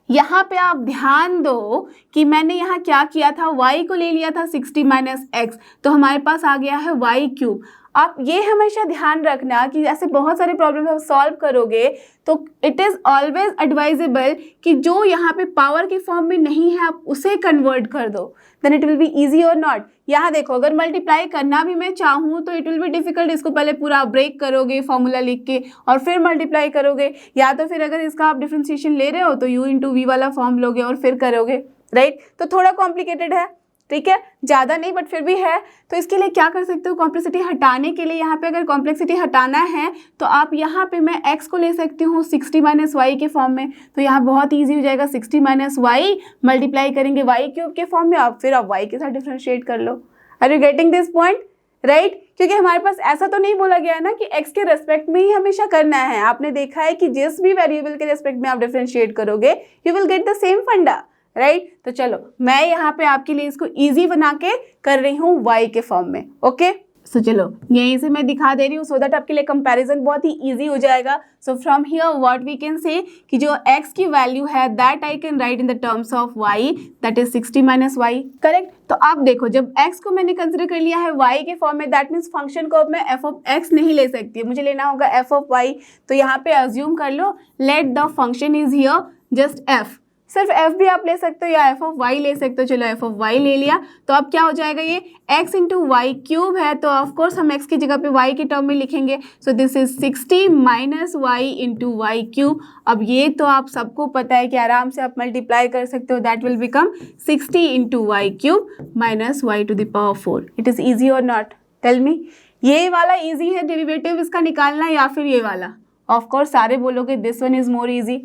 यहाँ पे आप ध्यान दो कि मैंने यहाँ क्या किया था, y को ले लिया था 60 माइनस एक्स, तो हमारे पास आ गया है y क्यूब. आप ये हमेशा ध्यान रखना कि ऐसे बहुत सारे प्रॉब्लम आप सॉल्व करोगे तो इट इज़ ऑलवेज एडवाइजेबल कि जो यहाँ पे पावर के फॉर्म में नहीं है आप उसे कन्वर्ट कर दो, then it will be easy और नॉट. यहाँ देखो अगर मल्टीप्लाई करना भी मैं चाहूँ तो इट विल बी डिफिकल्ट. इसको पहले पूरा ब्रेक करोगे फॉर्मूला लिख के और फिर मल्टीप्लाई करोगे, या तो फिर अगर इसका आप डिफ्रेंशिएशन ले रहे हो तो u इंटू वी वाला फॉर्म लोगे और फिर करोगे, राइट. तो थोड़ा कॉम्प्लिकेटेड है, ठीक है, ज़्यादा नहीं बट फिर भी है. तो इसके लिए क्या कर सकते हो, कॉम्प्लेक्सिटी हटाने के लिए यहाँ पे अगर कॉम्प्लेक्सिटी हटाना है तो आप यहाँ पे मैं x को ले सकती हूँ 60 माइनस वाई के फॉर्म में. तो यहाँ बहुत ईजी हो जाएगा, 60 माइनस वाई मल्टीप्लाई करेंगे वाई क्यूब के फॉर्म में, आप फिर आप वाई के साथ डिफ्रेंशिएट कर लो. Are you getting this point, right. क्योंकि हमारे पास ऐसा तो नहीं बोला गया है ना कि x के रेस्पेक्ट में ही हमेशा करना है. आपने देखा है कि जिस भी वेरिएबल के रेस्पेक्ट में आप डिफ्रेंशिएट करोगे you will get the same फंडा, राइट. तो चलो मैं यहाँ पे आपके लिए इसको इजी बना के कर रही हूँ y के फॉर्म में, ओके. सो चलो यहीं से मैं दिखा दे रही हूँ सो दैट आपके लिए कंपैरिजन बहुत ही इजी हो जाएगा. So from here what we can say कि जो x की वैल्यू है that I can write in the terms of y that is 60 minus y, correct. तो आप देखो जब x को मैंने कंसिडर कर लिया है y के फॉर्म में दैट मीन्स फंक्शन को अब मैं f ऑफ x नहीं ले सकती, मुझे लेना होगा f ऑफ y. तो यहाँ पे अज्यूम कर लो let the function is here just f, सिर्फ f भी आप ले सकते हो या f ऑफ y ले सकते हो. चलो f ऑफ y ले लिया तो अब क्या हो जाएगा, ये x इंटू वाई क्यूब है तो ऑफकोर्स हम x की जगह पे y के टर्म में लिखेंगे. So this is 60 minus y into y cube. अब ये तो आप सबको पता है कि आराम से आप मल्टीप्लाई कर सकते हो, that will become 60 into y cube minus y to the power 4. It is easy और नॉट, टेल मी. ये वाला ईजी है डेरिवेटिव इसका निकालना या फिर ये वाला? ऑफकोर्स सारे बोलोगे this one is more easy.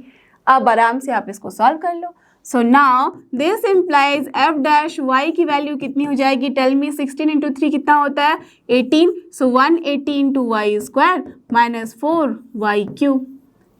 अब आराम से आप इसको सॉल्व कर लो. So now this implies f dash y की वैल्यू कितनी हो जाएगी, टेल मी. 16 इंटू 3 कितना होता है, 18. So 180 into y square minus 4 y cube,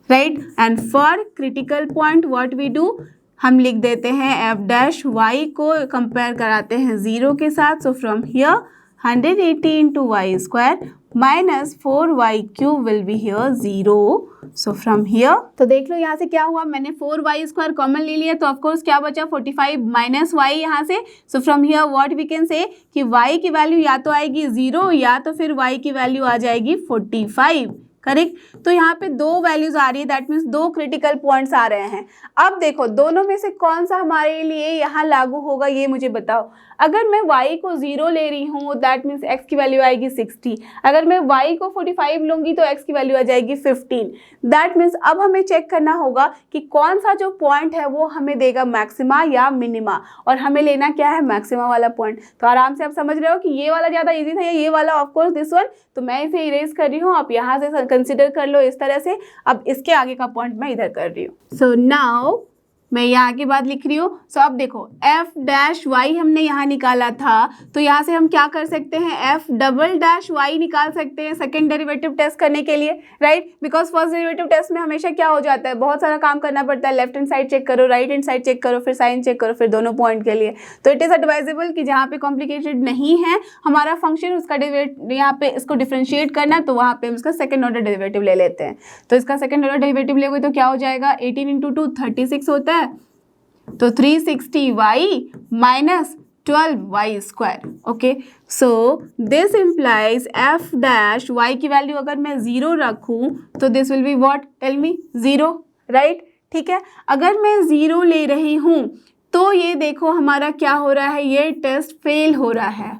right. And for critical point what we do, हम लिख देते हैं एफ डैश वाई को कंपेयर कराते हैं 0 के साथ. So from here 180 into y square minus 4y cube will be here 0. So from here तो देख लो यहाँ से क्या हुआ, मैंने 4y स्क्वायर कॉमन ले लिया तो ऑफकोर्स क्या बचा 45 माइनस y यहाँ से. So from here what we can say कि y की वैल्यू या तो आएगी 0 या तो फिर y की वैल्यू आ जाएगी 45, करेक्ट. तो यहाँ पे दो वैल्यूज आ रही है, दैट मीन्स दो क्रिटिकल पॉइंट्स आ रहे हैं. अब देखो दोनों में से कौन सा हमारे लिए यहाँ लागू होगा ये मुझे बताओ. अगर मैं y को 0 ले रही हूँ दैट मीन्स x की वैल्यू आएगी 60, अगर मैं y को 45 लूँगी तो x की वैल्यू आ जाएगी 15। दैट मीन्स अब हमें चेक करना होगा कि कौन सा जो पॉइंट है वो हमें देगा मैक्सिमा या मिनिमा, और हमें लेना क्या है मैक्सिमा वाला पॉइंट। तो आराम से आप समझ रहे हो कि ये वाला ज़्यादा ईजी था या ये वाला, ऑफकोर्स दिस वन। तो मैं इसे इरेज कर रही हूँ, आप यहाँ से कंसिडर कर लो इस तरह से। अब इसके आगे का पॉइंट मैं इधर कर रही हूँ। सो नाउ मैं यहाँ की बात लिख रही हूँ। सो अब देखो f डैश y हमने यहाँ निकाला था, तो यहाँ से हम क्या कर सकते हैं, f डबल डैश y निकाल सकते हैं सेकेंड डेरिवेटिव टेस्ट करने के लिए, right. Because first derivative test में हमेशा क्या हो जाता है, बहुत सारा काम करना पड़ता है, लेफ्ट हैंड साइड चेक करो, राइट हैंड साइड चेक करो, फिर साइन चेक करो, फिर दोनों पॉइंट के लिए। तो इट इज़ एडवाइजेबल कि जहाँ पे कॉम्प्लिकेटेड नहीं है हमारा फंक्शन, उसका यहाँ पे इसको डिफ्रेंशिएट करना है, तो वहाँ पे हम इसका सेकेंड ऑर्डर डेरिवेटिव ले लेते हैं। तो इसका सेकेंड ऑर्डर डेरिवेटिव लेंगे तो क्या हो जाएगा, 18 इंटू 2 36 होता है, तो 360y minus 12y square. Okay, so this implies f dash y की वैल्यू अगर मैं 0 रखूं तो this will be what, tell me, 0, right. ठीक है, अगर मैं 0 ले रही हूं तो ये देखो हमारा क्या हो रहा है, ये टेस्ट फेल हो रहा है।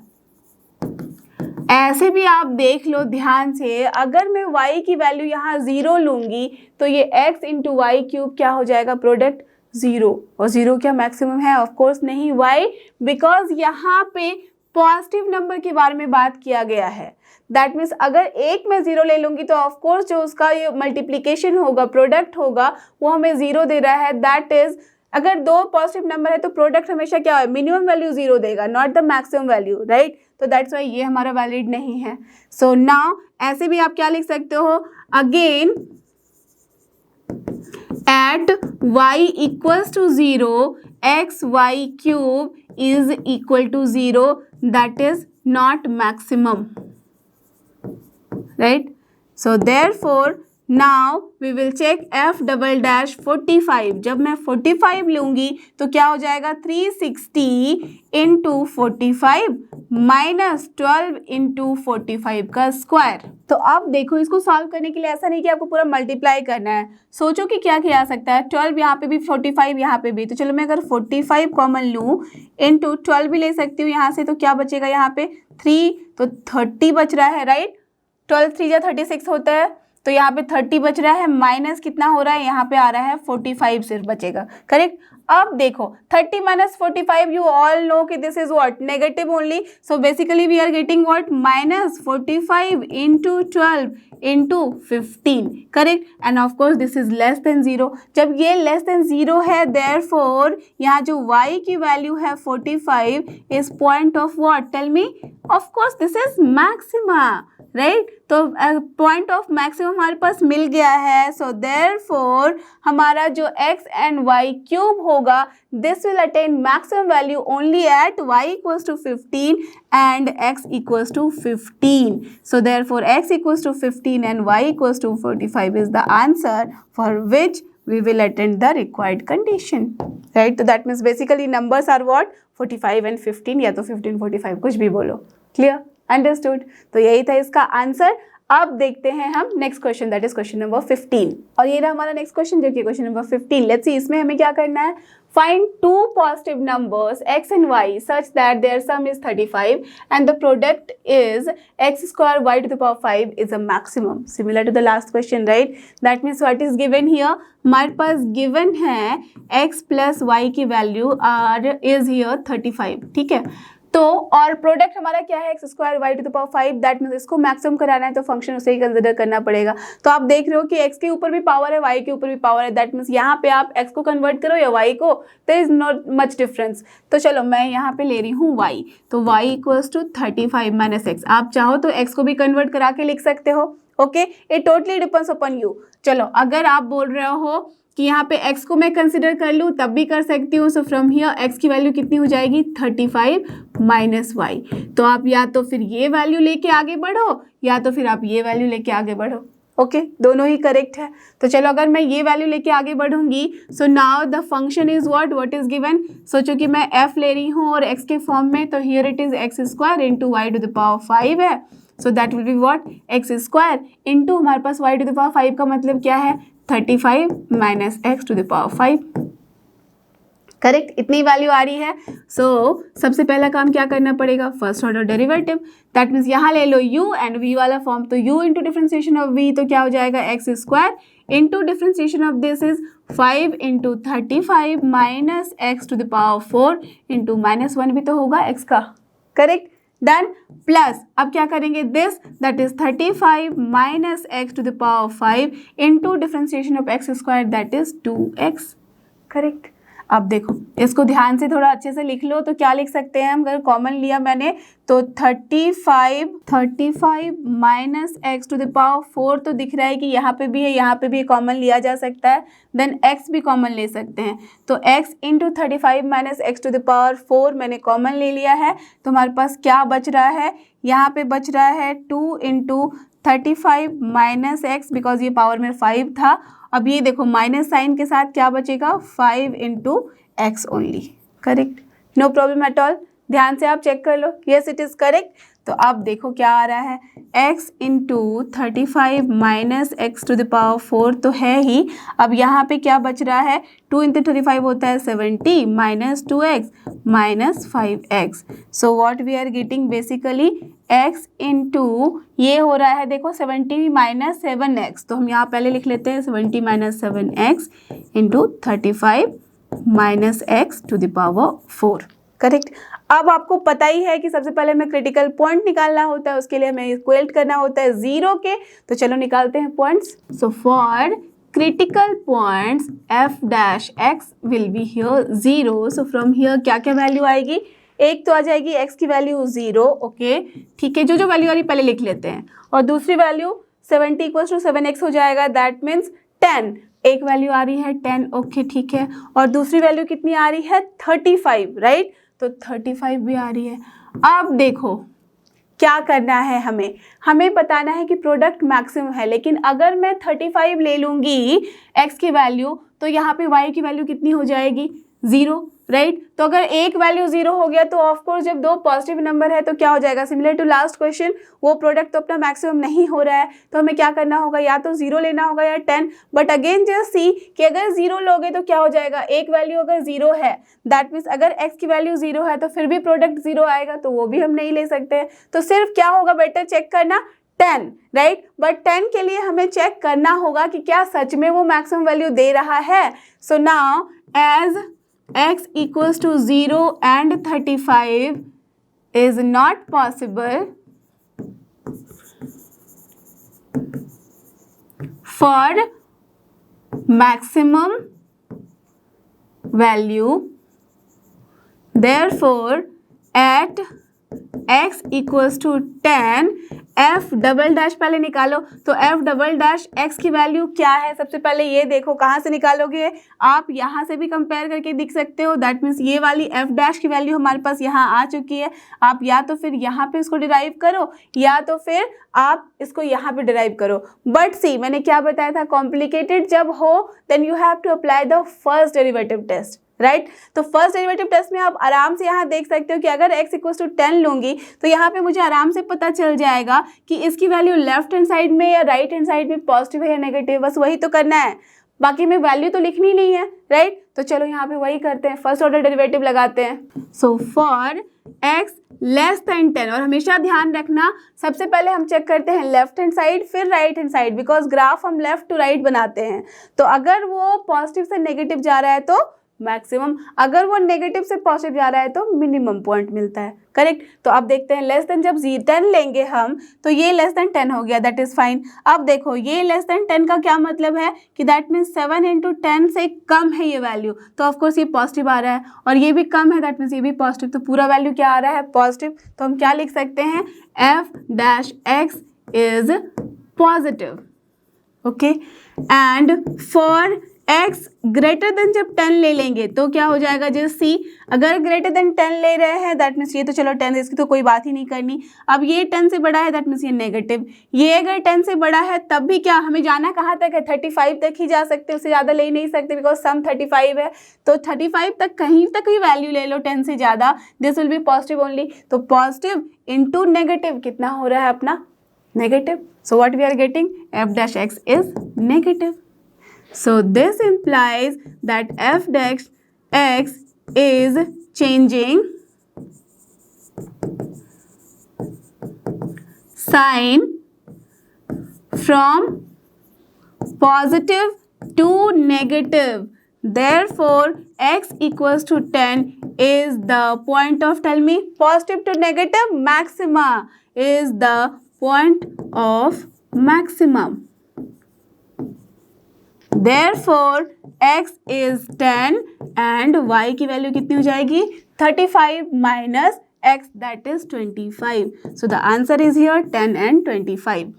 ऐसे भी आप देख लो ध्यान से, अगर मैं y की वैल्यू यहाँ 0 लूँगी तो ये x इंटू वाई क्यूब क्या हो जाएगा, प्रोडक्ट 0, और 0 क्या मैक्सिमम है, ऑफ कोर्स नहीं। वाई, बिकॉज यहाँ पे पॉजिटिव नंबर के बारे में बात किया गया है। दैट मीन्स अगर एक मैं 0 ले लूँगी तो ऑफ कोर्स जो उसका ये मल्टीप्लिकेशन होगा, प्रोडक्ट होगा, वो हमें 0 दे रहा है। दैट इज अगर दो पॉजिटिव नंबर है तो प्रोडक्ट हमेशा क्या है, मिनिमम वैल्यू 0 देगा, not the maximum value, right. तो दैट्स वाई ये हमारा वैलिड नहीं है। सो नाउ ऐसे भी आप क्या लिख सकते हो, again at y equals to 0 xy cube is equal to 0, that is not maximum, right? So therefore now we will check f double dash 45। जब मैं 45 लूँगी तो क्या हो जाएगा, 360 इंटू 45 माइनस 12 इंटू 45 का स्क्वायर। तो अब देखो इसको सॉल्व करने के लिए ऐसा नहीं कि आपको पूरा मल्टीप्लाई करना है, सोचो कि क्या किया जा सकता है, 12 यहाँ पे भी, 45 यहाँ पे भी। तो चलो मैं अगर 45 कॉमन लूँ इंटू 12 भी ले सकती हूँ यहाँ से, तो क्या बचेगा यहाँ पे 3, तो 30 बच रहा है, राइट। 12 3 जा 36 होता है, तो यहाँ पे 30 बच रहा है, माइनस कितना हो रहा है, यहाँ पे आ रहा है 45 सिर्फ बचेगा, करेक्ट। अब देखो 30 माइनस 45, यू ऑल नो कि this is what, negative only. So basically we are getting what, minus 45 into 12 into 15, correct. And of course this is less than 0। जब ये लेस देन 0 है, देयरफॉर यहाँ जो y की value है 45 is point of what, tell me, of course this is maxima, right. तो point of maximum हमारे पास मिल गया है। सो देयरफॉर हमारा जो x एंड y क्यूब होगा, this will attain maximum value only at y equals to 15 and x equals to 15। So therefore x equals to 15 and y equals to 45 is the answer for which we will attend the required condition, right? So that means basically numbers are what, 45 and 15, या तो 15 45 कुछ भी बोलो, clear, understood। तो यही था इसका answer. अब देखते हैं हम next question, that is question number 15। और ये रहा हमारा नेक्स्ट क्वेश्चन जो कि क्वेश्चन नंबर 15। लेट्स सी इसमें हमें क्या करना है, find two positive numbers x and y such that their sum is 35 and the product is x square y to the power 5 is a maximum, similar to the last question, right? That means what is given here, हमारे पास given है x plus y की value is here 35, ठीक है। तो और product हमारा क्या है, x square y to the power 5, that means इसको मैक्सिमम कराना है तो फंक्शन उसे ही कंसिडर करना पड़ेगा। तो आप देख रहे हो कि एक्स के ऊपर भी पावर है, वाई के ऊपर भी पावर है, दैट मीन्स यहाँ पे आप एक्स को कन्वर्ट करो या वाई को, there is not much difference. तो चलो मैं यहाँ पे ले रही हूँ वाई, तो y equals to 35 minus x. आप चाहो तो एक्स को भी कन्वर्ट करा के लिख सकते हो, okay, it totally depends upon you. चलो अगर आप बोल रहे हो कि यहाँ पे x को मैं कंसिडर कर लूँ तब भी कर सकती हूँ। सो फ्रॉम हियर x की वैल्यू कितनी हो जाएगी, 35 माइनस वाई। तो आप या तो फिर ये वैल्यू लेके आगे बढ़ो या तो फिर आप ये वैल्यू लेके आगे बढ़ो, ओके, दोनों ही करेक्ट है। तो चलो अगर मैं ये वैल्यू लेके आगे बढ़ूंगी, so now the function is what is given. सोचो कि मैं f ले रही हूँ और x के फॉर्म में, तो here it is x square into y to the power 5 है। So that will be what, x square into हमारे पास वाई टू द पावर 5 का मतलब क्या है, 35 minus x to the power 5। Correct, इतनी वैल्यू आ रही है। सो सबसे पहला काम क्या करना पड़ेगा, first order derivative, that means यहाँ ले लो u एंड v वाला फॉर्म, तो u into differentiation of v तो क्या हो जाएगा x square into differentiation of this is 5 into 35 minus x to the power 4 into -1 भी तो होगा x का, करेक्ट, डन, प्लस अब क्या करेंगे this that is 35 minus x to the power 5 into differentiation of x square that is 2x, correct. अब देखो इसको ध्यान से थोड़ा अच्छे से लिख लो, तो क्या लिख सकते हैं हम, अगर कॉमन लिया मैंने तो 35 minus x to the power 4 तो दिख रहा है कि यहाँ पे भी है, यहाँ पे भी कॉमन लिया जा सकता है, देन x भी कॉमन ले सकते हैं, तो x into 35 minus x to the power 4 मैंने कॉमन ले लिया है, तो हमारे पास क्या बच रहा है, यहाँ पे बच रहा है 2 इंटू 35 माइनस एक्स, बिकॉज ये पावर में 5 था। अब ये देखो माइनस साइन के साथ क्या बचेगा, 5 into x only, correct, no problem at all. ध्यान से आप चेक कर लो, यस इट इज़ करेक्ट। तो अब देखो क्या आ रहा है, x into 35 minus x to the power 4 तो है ही, अब यहाँ पे क्या बच रहा है, 2 इंटू 35 होता है 70 minus 2x minus 5x, so what we are getting basically x into ये हो रहा है देखो 70 माइनस 7x, तो हम यहाँ पहले लिख लेते हैं 70 minus 7x into 35 minus x to the power 4, correct. अब आपको पता ही है कि सबसे पहले हमें क्रिटिकल पॉइंट निकालना होता है, उसके लिए हमें इक्वेट करना होता है 0 के, तो चलो निकालते हैं points. So for critical points f dash x will be here 0, so from here क्या क्या वैल्यू आएगी, एक तो आ जाएगी x की वैल्यू 0, ओके ठीक है, जो जो वैल्यू आ रही पहले लिख लेते हैं, और दूसरी वैल्यू 70 इक्वल्स टू 7x हो जाएगा, दैट मीन्स 10, एक वैल्यू आ रही है 10, ओके ठीक है, और दूसरी वैल्यू कितनी आ रही है 35, राइट, तो 35 भी आ रही है। अब देखो क्या करना है, हमें बताना है कि प्रोडक्ट मैक्सिमम है, लेकिन अगर मैं 35 ले लूँगी x की वैल्यू, तो यहाँ पे y की वैल्यू कितनी हो जाएगी 0, राइट, तो अगर एक वैल्यू 0 हो गया तो ऑफकोर्स जब दो पॉजिटिव नंबर है तो क्या हो जाएगा, सिमिलर टू लास्ट क्वेश्चन, वो प्रोडक्ट तो अपना मैक्सिमम नहीं हो रहा है, तो हमें क्या करना होगा, या तो 0 लेना होगा या 10, बट अगेन जस्ट सी कि अगर 0 लोगे तो क्या हो जाएगा, एक वैल्यू अगर 0 है दैट मीन्स अगर x की वैल्यू 0 है तो फिर भी प्रोडक्ट 0 आएगा, तो वो भी हम नहीं ले सकते, तो सिर्फ क्या होगा, बेटर चेक करना 10, राइट, बट 10 के लिए हमें चेक करना होगा कि क्या सच में वो मैक्सिमम वैल्यू दे रहा है। So now as x equals to 0 and 35 is not possible for maximum value, therefore at x equals to 10 f double dash पहले निकालो, तो f डबल डैश x की वैल्यू क्या है, सबसे पहले ये देखो कहाँ से निकालोगे, आप यहाँ से भी कंपेयर करके दिख सकते हो, दैट मीन्स ये वाली f डैश की वैल्यू हमारे पास यहाँ आ चुकी है, आप या तो फिर यहाँ पे इसको डिराइव करो या तो फिर आप इसको यहाँ पे डिराइव करो, बट सी मैंने क्या बताया था, कॉम्प्लिकेटेड जब हो then you have to apply the first derivative test, right, तो फर्स्ट डेरिवेटिव टेस्ट में आप आराम से यहाँ देख सकते हो कि अगर x इक्वल्स टू 10 लूँगी तो यहाँ पे मुझे आराम से पता चल जाएगा कि इसकी वैल्यू लेफ्ट हैंड साइड में या राइट हैंड साइड में पॉजिटिव है या नेगेटिव, बस वही तो करना है, बाकी में वैल्यू तो लिखनी नहीं है, राइट, तो चलो यहाँ पे वही करते हैं, फर्स्ट ऑर्डर डेरिवेटिव लगाते हैं। So for x less than 10, और हमेशा ध्यान रखना सबसे पहले हम चेक करते हैं लेफ्ट हैंड साइड फिर right hand side, because graph हम लेफ्ट टू राइट बनाते हैं, तो अगर वो पॉजिटिव से नेगेटिव जा रहा है तो मैक्सिमम, अगर वो नेगेटिव से पॉजिटिव जा रहा है तो मिनिमम पॉइंट मिलता है, करेक्ट। तो अब देखते हैं लेस देन, जब 10 लेंगे हम तो ये लेस देन 10 हो गया, दैट इज फाइन। अब देखो ये लेस देन 10 का क्या मतलब है कि दैट मीन्स 7 इंटू 10 से कम है ये वैल्यू, तो ऑफकोर्स ये पॉजिटिव आ रहा है, और ये भी कम है दैट मीन्स ये भी पॉजिटिव, तो पूरा वैल्यू क्या आ रहा है पॉजिटिव, तो हम क्या लिख सकते हैं f dash x is positive, okay, and for x greater than जब 10 ले लेंगे तो क्या हो जाएगा, जैसे सी अगर ग्रेटर देन 10 ले रहे हैं दैट मीन्स ये तो चलो 10 इसकी तो कोई बात ही नहीं करनी, अब ये 10 से बड़ा है दैट मीन्स ये नेगेटिव, ये अगर 10 से बड़ा है तब भी क्या हमें जाना कहाँ तक है, 35 तक ही जा सकते, उससे ज़्यादा ले नहीं सकते बिकॉज सम 35 है, तो 35 तक कहीं तक भी वैल्यू ले लो 10 से ज़्यादा, this will be positive only, तो पॉजिटिव इंटू नेगेटिव कितना हो रहा है अपना negative, so what we are getting f dash x is negative. So this implies that f dash x is changing sign from positive to negative. Therefore, x equals to 10 is the point of, tell me, positive to negative maxima is the point of maximum. Therefore, x is 10 and y की value कितनी हो जाएगी 35 minus x, that is 25. So the answer is here 10 and 25.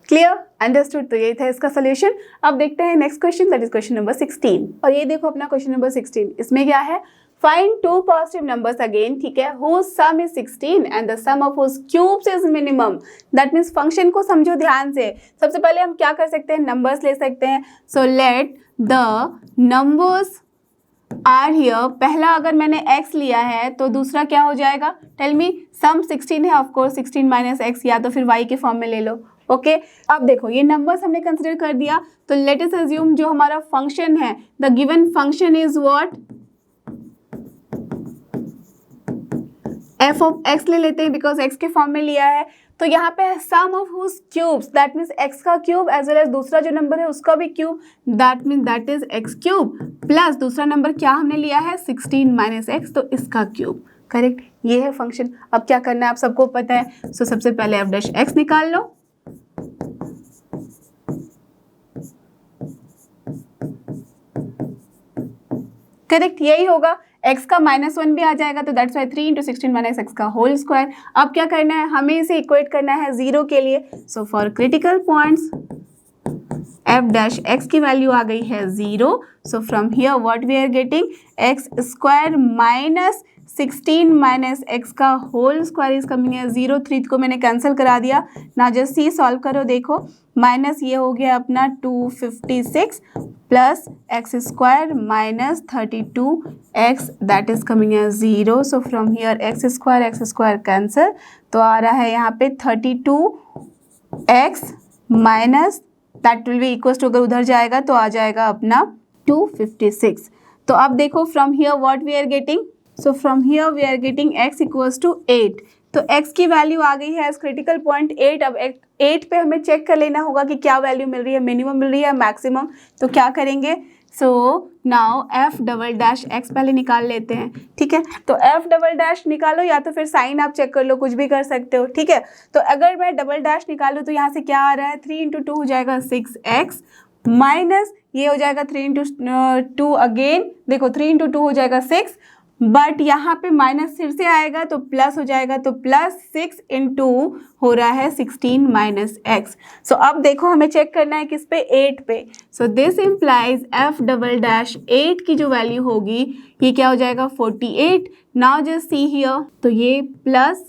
Clear, understood. तो ये था इसका solution. अब देखते हैं next question, that is question number 16। और ये देखो अपना क्वेश्चन नंबर 16, इसमें क्या है, find two positive numbers again, ठीक है, whose sum is 16 and the sum of whose cubes is minimum. That means function को समझो ध्यान से। सबसे पहले हम क्या कर सकते हैं, नंबर्स ले सकते हैं। So let the numbers are here. पहला अगर मैंने x लिया है तो दूसरा क्या हो जाएगा, टेल मी। सम 16 है, ऑफ कोर्स 16 माइनस x, या तो फिर y के फॉर्म में ले लो। ओके अब देखो ये नंबर्स हमने कंसिडर कर दिया, तो लेट अस अज्यूम जो हमारा फंक्शन है, the given function is what, f of x ले लेते हैं बिकॉज x के फॉर्म में लिया है। तो यहाँ पे sum of whose cubes, that means x का क्यूब एज वेल एज दूसरा जो नंबर है उसका भी cube, that means that is x cube, plus दूसरा नंबर क्या हमने लिया है 16 माइनस x, तो इसका क्यूब। करेक्ट, ये है फंक्शन। अब क्या करना है आप सबको पता है। सो सबसे पहले f डैश x निकाल लो। करेक्ट, यही होगा। x का -1 भी आ जाएगा, तो that's why 3 into 16 minus x का होल स्क्वायर। अब क्या करना है, हमें इसे इक्वेट करना है 0 के लिए। So for critical points f dash x की वैल्यू आ गई है 0। So from here what we are getting, x square minus 16 minus x का होल स्क्वायर इज कमिंग है 0। 3 को मैंने कैंसिल करा दिया ना, जस्ट सी सॉल्व करो, देखो माइनस ये हो गया अपना 256 plus x square minus 32 x, that is coming है 0। So from here x square cancel, तो आ रहा है यहाँ पे 32 x minus that will be equal to, अगर उधर जाएगा तो आ जाएगा अपना 256। तो अब देखो from here what we are getting, so from here we are getting x equals to 8। तो x की वैल्यू आ गई है एज क्रिटिकल पॉइंट 8। अब 8 पे हमें चेक कर लेना होगा कि क्या वैल्यू मिल रही है, मिनिमम मिल रही है मैक्सिमम। तो क्या करेंगे, so now f double dash x पहले निकाल लेते हैं, ठीक है। तो f डबल डैश निकालो, या तो फिर साइन आप चेक कर लो, कुछ भी कर सकते हो, ठीक है। तो अगर मैं डबल डैश निकालूँ तो यहाँ से क्या आ रहा है, 3 इंटू 2 हो जाएगा 6x माइनस ये हो जाएगा 3 इंटू 2 अगेन, देखो 3 इंटू 2 हो जाएगा 6, बट यहाँ पे माइनस फिर से आएगा तो प्लस हो जाएगा, तो प्लस 6 इंटू हो रहा है 16 माइनस एक्स। सो अब देखो हमें चेक करना है किस पे, 8 पे। सो this implies f double dash 8 की जो वैल्यू होगी ये क्या हो जाएगा 48। नाउ जस्ट सी हियर, तो ये प्लस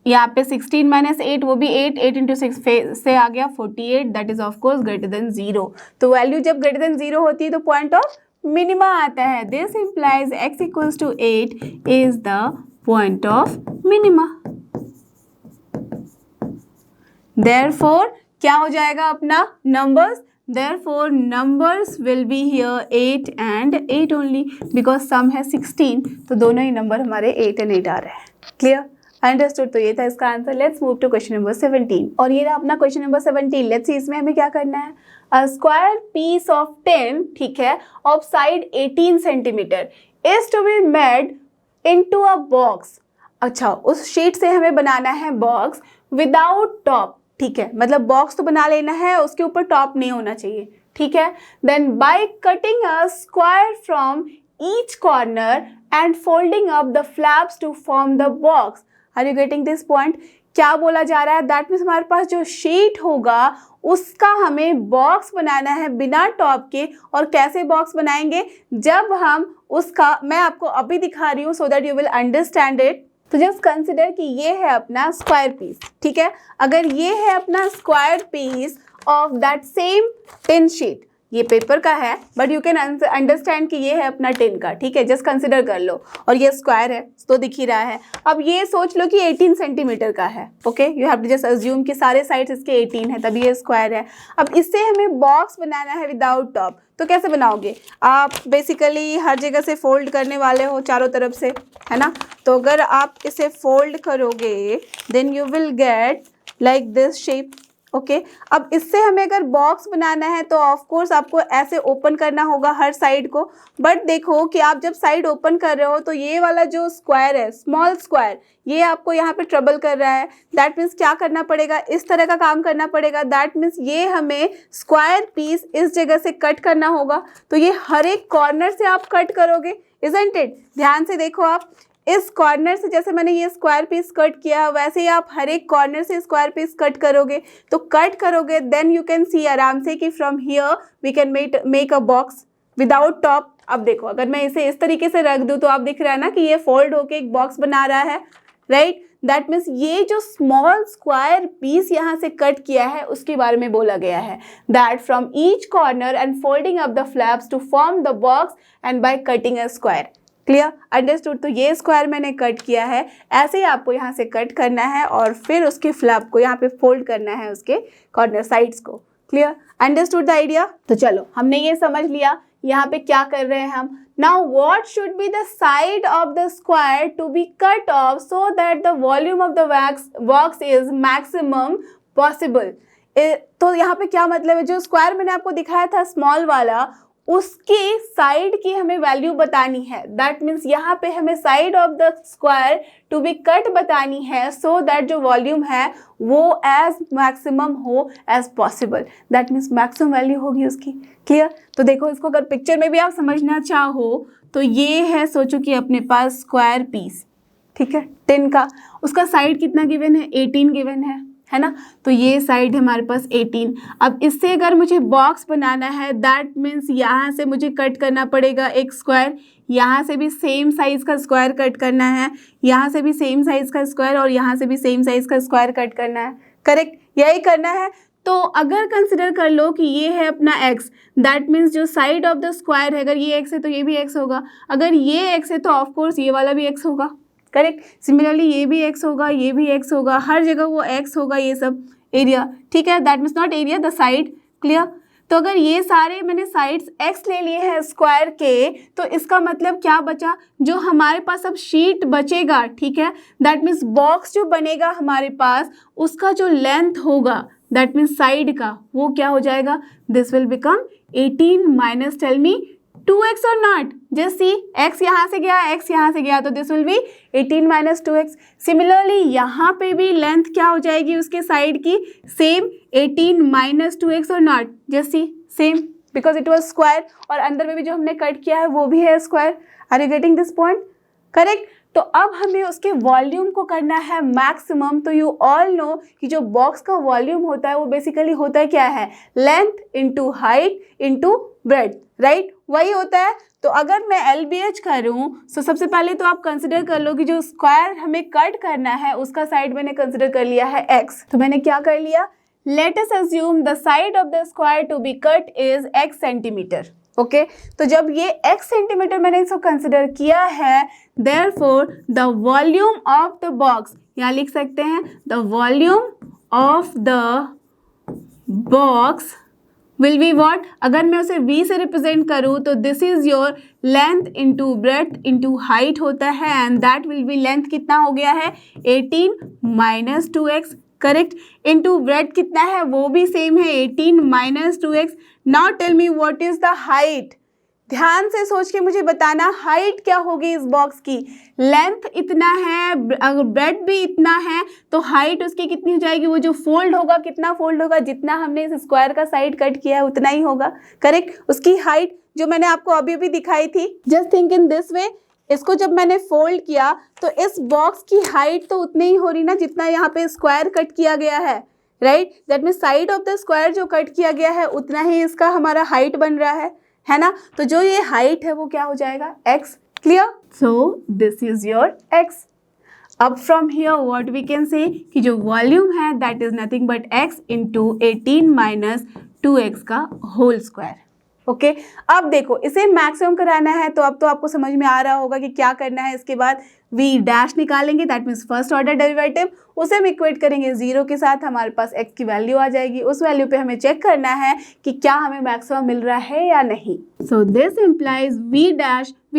यहाँ पे 16 माइनस 8, वो भी 8 इंटू 6 से आ गया 48, that is of course greater than 0। तो वैल्यू जब ग्रेटर देन 0 होती है तो पॉइंट ऑफ मिनिमा आता है। This implies x equals to 8 is the point of minima. Therefore क्या हो जाएगा अपना numbers, therefore numbers will be here 8 and 8 only because sum है 16, तो दोनों ही नंबर हमारे 8 and 8 आ रहे हैं। Clear, understood. तो ये था इसका answer. Let's move to question number 17। और ये रहा अपना क्वेश्चन नंबर 17। लेट्स सी इसमें हमें क्या करना है, अ स्क्वायर पीस ऑफ 10, ठीक है, of side 18 centimetre is to be made into a box. अच्छा, उस शीट से हमें बनाना है बॉक्स विदाउट टॉप, ठीक है, मतलब बॉक्स तो बना लेना है, उसके ऊपर टॉप नहीं होना चाहिए, ठीक है। Then by cutting a square from each corner and folding up the flaps to form the box. Are you getting this point? क्या बोला जा रहा है, दैट मीन्स हमारे पास जो शीट होगा उसका हमें बॉक्स बनाना है बिना टॉप के। और कैसे बॉक्स बनाएंगे, जब हम उसका, मैं आपको अभी दिखा रही हूँ so that you will understand it. तो जस्ट कंसिडर कि ये है अपना स्क्वायर पीस, ठीक है। अगर ये है अपना square piece of that same tin sheet, ये पेपर का है, बट यू कैन अंडरस्टैंड कि ये है अपना टिन का, ठीक है, जस्ट कंसिडर कर लो। और ये स्क्वायर है तो दिख ही रहा है। अब ये सोच लो कि 18 सेंटीमीटर का है, okay, you have to just assume कि सारे साइड्स इसके 18 है, तभी ये स्क्वायर है। अब इससे हमें बॉक्स बनाना है विदाउट टॉप, तो कैसे बनाओगे आप? बेसिकली हर जगह से फोल्ड करने वाले हो चारों तरफ से, है ना। तो अगर आप इसे फोल्ड करोगे then you will get like this shape, okay. अब इससे हमें अगर बॉक्स बनाना है तो ऑफ कोर्स आपको ऐसे ओपन करना होगा हर साइड को। बट देखो कि आप जब साइड ओपन कर रहे हो तो ये वाला जो स्क्वायर है, स्मॉल स्क्वायर, ये आपको यहाँ पे ट्रबल कर रहा है। दैट मीन्स क्या करना पड़ेगा, इस तरह का काम करना पड़ेगा। दैट मीन्स ये हमें स्क्वायर पीस इस जगह से कट करना होगा। तो ये हर एक कॉर्नर से आप कट करोगे, इजंट इट? ध्यान से देखो, आप इस कॉर्नर से जैसे मैंने ये स्क्वायर पीस कट किया वैसे ही आप हर एक कॉर्नर से स्क्वायर पीस कट करोगे। तो कट करोगे देन यू कैन सी आराम से कि from here we can make a box without top. अब देखो अगर मैं इसे इस तरीके से रख दूं तो आप दिख रहा है ना कि ये फोल्ड होके एक बॉक्स बना रहा है, राइट। दैट मीन्स ये जो स्मॉल स्क्वायर पीस यहाँ से कट किया है उसके बारे में बोला गया है, that from each corner and folding up the flaps to form the box and by cutting a square. Clear, understood? तो ये स्क्वायर मैंने कट किया है, ऐसे ही आपको यहाँ से कट करना है और फिर उसके फ्लैप को यहाँ पे फोल्ड करना है, उसके कॉर्नर साइड्स को। Clear, understood the idea? तो चलो हमने ये समझ लिया यहाँ पे क्या कर रहे हैं हम। Now what should be the side of the square to be cut off so that the volume of the box is maximum possible. तो यहाँ पे क्या मतलब है, जो स्क्वायर मैंने आपको दिखाया था स्मॉल वाला, उसकी साइड की हमें वैल्यू बतानी है। दैट मीन्स यहाँ पे हमें side of the square to be cut बतानी है सो दैट जो वॉल्यूम है वो एज मैक्सिमम हो as possible. That means maximum value होगी उसकी। क्लियर? तो देखो इसको अगर पिक्चर में भी आप समझना चाहो तो ये है, सोचो कि अपने पास स्क्वायर पीस, ठीक है, टिन का, उसका साइड कितना गिवन है, 18 गिवन है ना। तो ये साइड है हमारे पास 18। अब इससे अगर मुझे बॉक्स बनाना है दैट मीन्स यहाँ से मुझे कट करना पड़ेगा एक स्क्वायर, यहाँ से भी सेम साइज का स्क्वायर कट करना है, यहाँ से भी सेम साइज का स्क्वायर और यहाँ से भी सेम साइज का स्क्वायर कट करना है। करेक्ट, यही करना है। तो अगर कंसिडर कर लो कि ये है अपना x, दैट मीन्स जो साइड ऑफ द स्क्वायर है, अगर ये x है तो ये भी x होगा, अगर ये x है तो ऑफकोर्स ये वाला भी x होगा। करेक्ट, सिमिलरली ये भी x होगा, ये भी x होगा, हर जगह वो x होगा, ये सब एरिया, ठीक है। That means not area, the side. Clear? तो अगर ये सारे मैंने साइड्स x ले लिए हैं स्क्वायर के, तो इसका मतलब क्या बचा, जो हमारे पास अब शीट बचेगा, ठीक है, दैट मीन्स बॉक्स जो बनेगा हमारे पास उसका जो लेंथ होगा दैट मीन्स साइड का, वो क्या हो जाएगा, this will become 18 minus, tell me 2x और नॉट, जस्ट सी x यहाँ से गया, x यहाँ से गया, तो this will B 18 minus 2x। Similarly यहाँ पे भी लेंथ क्या हो जाएगी उसके साइड की, सेम 18 माइनस 2x और not, just see same, because it was square, और अंदर में भी जो हमने कट किया है वो भी है square. Are you getting this point? Correct. तो अब हमें उसके वॉल्यूम को करना है मैक्सिमम। तो यू ऑल नो कि जो बॉक्स का वॉल्यूम होता है वो बेसिकली होता है क्या है, length into height into breadth, right, वही होता है। तो अगर मैं LBH करूं तो सबसे पहले तो आप कंसिडर कर लो कि जो स्क्वायर हमें कट करना है उसका साइड मैंने कंसिडर कर लिया है x। तो मैंने क्या कर लिया, let us assume the side of the square to be cut is x centimetre. Okay, तो जब ये x सेंटीमीटर मैंने इसको कंसिडर किया है, therefore the volume of the box, यहाँ लिख सकते हैं the volume of the box will be what, अगर मैं उसे v से रिप्रेजेंट करूँ तो this is your length into breadth into height होता है, and that will B, length कितना हो गया है 18 minus 2x, correct, into breadth कितना है वो भी सेम है 18 minus 2x। Now tell me what is the height, ध्यान से सोच के मुझे बताना हाइट क्या होगी इस बॉक्स की। लेंथ इतना है, अगर ब्रेड्थ भी इतना है तो हाइट उसकी कितनी हो जाएगी, वो जो फोल्ड होगा कितना फोल्ड होगा, जितना हमने इस स्क्वायर का साइड कट किया है उतना ही होगा। करेक्ट, उसकी हाइट जो मैंने आपको अभी अभी दिखाई थी, just think in this way, इसको जब मैंने फोल्ड किया तो इस बॉक्स की हाइट तो उतनी ही हो रही ना जितना यहाँ पे स्क्वायर कट किया गया है, right. That means side of the square जो कट किया गया है उतना ही इसका हमारा हाइट बन रहा है ना। तो जो ये हाइट है वो क्या हो जाएगा, x। Clear? So this is your x। अब from here what we can say कि जो वॉल्यूम है that is nothing but x into 18 minus 2x का होल स्क्वायर। ओके अब देखो इसे मैक्सिमम कराना है तो अब तो आपको समझ में आ रहा होगा कि क्या करना है। इसके बाद v डैश निकालेंगे, that means first order derivative, उसे हम इक्वेट करेंगे 0 के साथ, हमारे पास x की वैल्यू आ जाएगी। उस वैल्यू पे हमें चेक करना है कि क्या हमें मैक्सिमम मिल रहा है या नहीं। सो दिस इम्प्लाइज v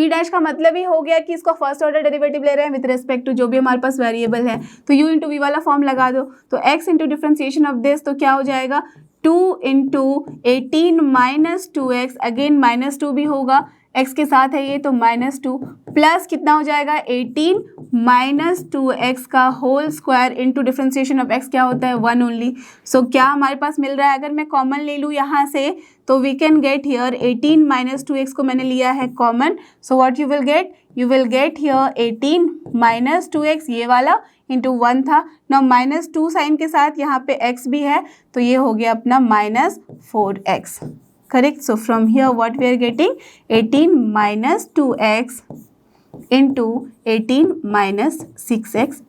डैश का मतलब ही हो गया कि इसको फर्स्ट ऑर्डर डेरिवेटिव ले रहे हैं विद रिस्पेक्ट टू जो भी हमारे पास वेरिएबल है, तो u इंटू वी वाला फॉर्म लगा दो, तो x into differentiation of this, तो क्या हो जाएगा 2 into 18 minus 2x, again minus 2 भी होगा, x के साथ है ये तो माइनस 2, प्लस कितना हो जाएगा 18 माइनस 2x का whole square into differentiation of x क्या होता है 1 ओनली। सो क्या हमारे पास मिल रहा है, अगर मैं कॉमन ले लूँ यहाँ से तो we can get here 18 minus 2x को मैंने लिया है common, so what you will get here 18 minus 2x ये वाला इंटू 1 था, ना माइनस 2 साइन के साथ यहाँ पे x भी है तो ये हो गया अपना minus 4x, correct. So from here what we are getting 18 minus 2x into 18 minus 6x।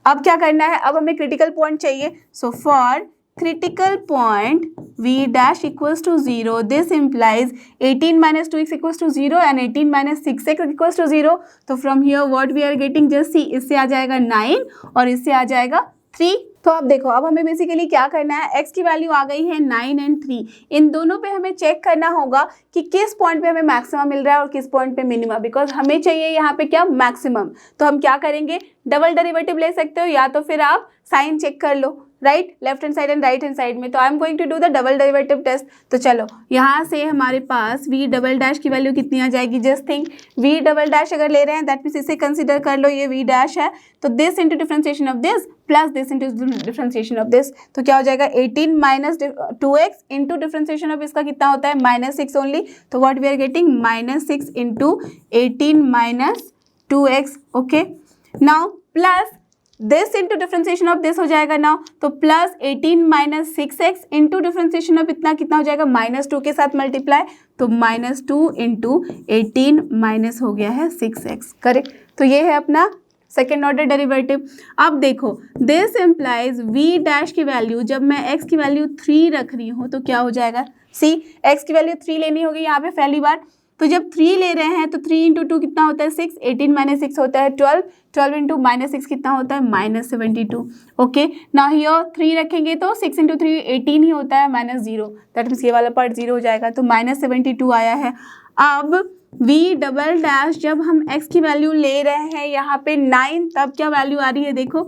अब क्या करना है, अब हमें क्रिटिकल पॉइंट चाहिए। So for critical point v dash equals to 0, this implies 18 minus 2x equals to 0 and 18 minus 6x equals to 0. तो from here what we are getting, just see, इससे आ जाएगा 9 और इससे आ जाएगा 3। तो अब देखो अब हमें बेसिकली क्या करना है, x की वैल्यू आ गई है 9 एंड 3, इन दोनों पे हमें चेक करना होगा कि किस पॉइंट पे हमें मैक्सिमम मिल रहा है और किस पॉइंट पे मिनिमम, बिकॉज हमें चाहिए यहाँ पे क्या मैक्सिमम। तो हम क्या करेंगे, डबल डेरिवेटिव ले सकते हो या तो फिर आप साइन चेक कर लो, right, left hand side and right hand side में। तो I am going to do the double derivative test. तो चलो यहाँ से हमारे पास v डबल डैश की वैल्यू कितनी आ जाएगी, just think v double dash अगर ले रहे हैं दैट मीन्स इसे कंसिडर कर लो, ये v डैश है तो this into differentiation of this plus this into differentiation of this, तो क्या हो जाएगा 18 minus 2x into differentiation of इसका कितना होता है माइनस 6 ओनली, तो what we are getting minus 6 into 18 minus 2x। Okay now plus this into differentiation of this हो जाएगा नाउ, तो plus 18 minus 6x into differentiation of इतना कितना हो जाएगा माइनस 2 के साथ मल्टीप्लाई, तो माइनस 2 इंटू 18 माइनस हो गया है 6x, करेक्ट। तो ये है अपना सेकेंड ऑर्डर डेरिवेटिव। अब देखो दिस इम्प्लाइज v डैश की वैल्यू, जब मैं x की वैल्यू 3 रख रही हूँ तो क्या हो जाएगा, सी x की वैल्यू 3 लेनी होगी यहाँ पे पहली बार, तो जब 3 ले रहे हैं तो 3 इंटू 2 कितना होता है 6, 18 माइनस 6 होता है 12, 12 इंटू माइनस 6 कितना होता है माइनस 72। ओके ना हियर 3 रखेंगे तो 6 इंटू 3 18 ही होता है माइनस 0, दैट मीन्स ये वाला पार्ट 0 हो जाएगा, तो माइनस 72 आया है। अब v डबल डैश जब हम x की वैल्यू ले रहे हैं यहाँ पे 9, तब क्या वैल्यू आ रही है देखो,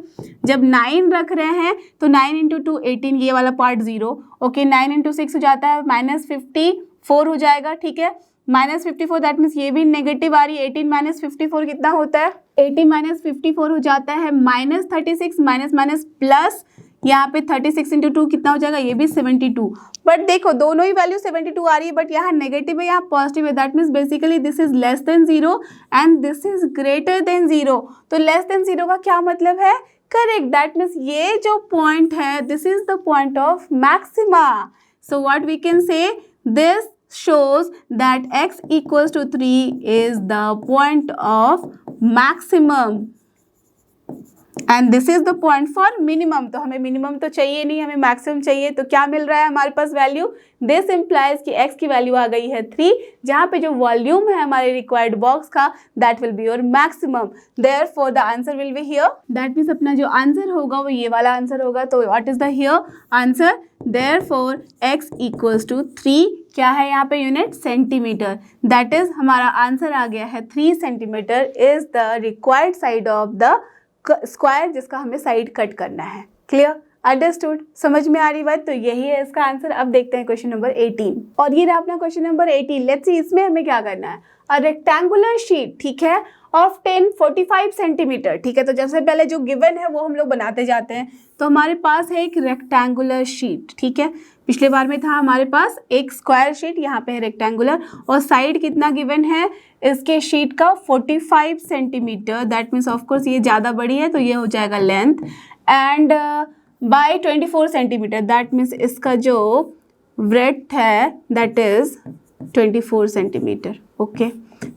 जब 9 रख रहे हैं तो 9 इंटू 2 18, ये वाला पार्ट 0, ओके 9 इंटू 6 हो जाता है माइनस 54 हो जाएगा, ठीक है माइनस 54, दैट मीन्स ये भी नेगेटिव आ रही है, 18 माइनस 54 कितना होता है 80 माइनस 54 हो जाता है माइनस 36, माइनस माइनस प्लस यहाँ पे 36 इंटू 2 कितना हो जाएगा, ये भी 72। बट देखो दोनों ही वैल्यू 72 आ रही है, बट यहाँ नेगेटिव है यहाँ पॉजिटिव है, that means basically this is less than 0 and this is greater than 0। तो लेस देन 0 का क्या मतलब है, करेक्ट, दैट मीन्स ये जो पॉइंट है this is the point of maxima. So what we can say, this shows that x equals to 3 is the point of maximum and this is the point for minimum। तो हमें minimum तो चाहिए नहीं, हमें maximum चाहिए, तो क्या मिल रहा है हमारे पास वैल्यू, दिस इम्प्लाइज कि x की वैल्यू आ गई है 3, जहाँ पे जो वॉल्यूम है हमारे रिक्वायर्ड बॉक्स का that will be your maximum, therefore the answer will be here, that means अपना जो आंसर होगा वो ये वाला आंसर होगा। तो what is the here answer, therefore x equals to 3 क्या है यहाँ पे यूनिट सेंटीमीटर, दैट इज हमारा आंसर आ गया है 3 centimetre is the required side of the square जिसका हमें साइड कट करना है। क्लियर, अंडरस्टूड, समझ में आ रही बात, तो यही है इसका आंसर। अब देखते हैं क्वेश्चन नंबर 18, और ये रहा अपना क्वेश्चन नंबर 18। लेट्स सी इसमें हमें क्या करना है, अ रेक्टेंगुलर शीट, ठीक है, ऑफ 1045 सेंटीमीटर, ठीक है। तो जैसे पहले जो गिवन है वो हम लोग बनाते जाते हैं, तो हमारे पास है एक रेक्टेंगुलर शीट, ठीक है, पिछले बार में था हमारे पास एक स्क्वायर शीट, यहाँ पे है रेक्टेंगुलर, और साइड कितना गिवन है इसके शीट का 45 centimetre, that means of course ये ज़्यादा बड़ी है तो ये हो जाएगा length, and by 24 centimetre, that means इसका जो ब्रेड्थ है that is 24 centimetre. Okay,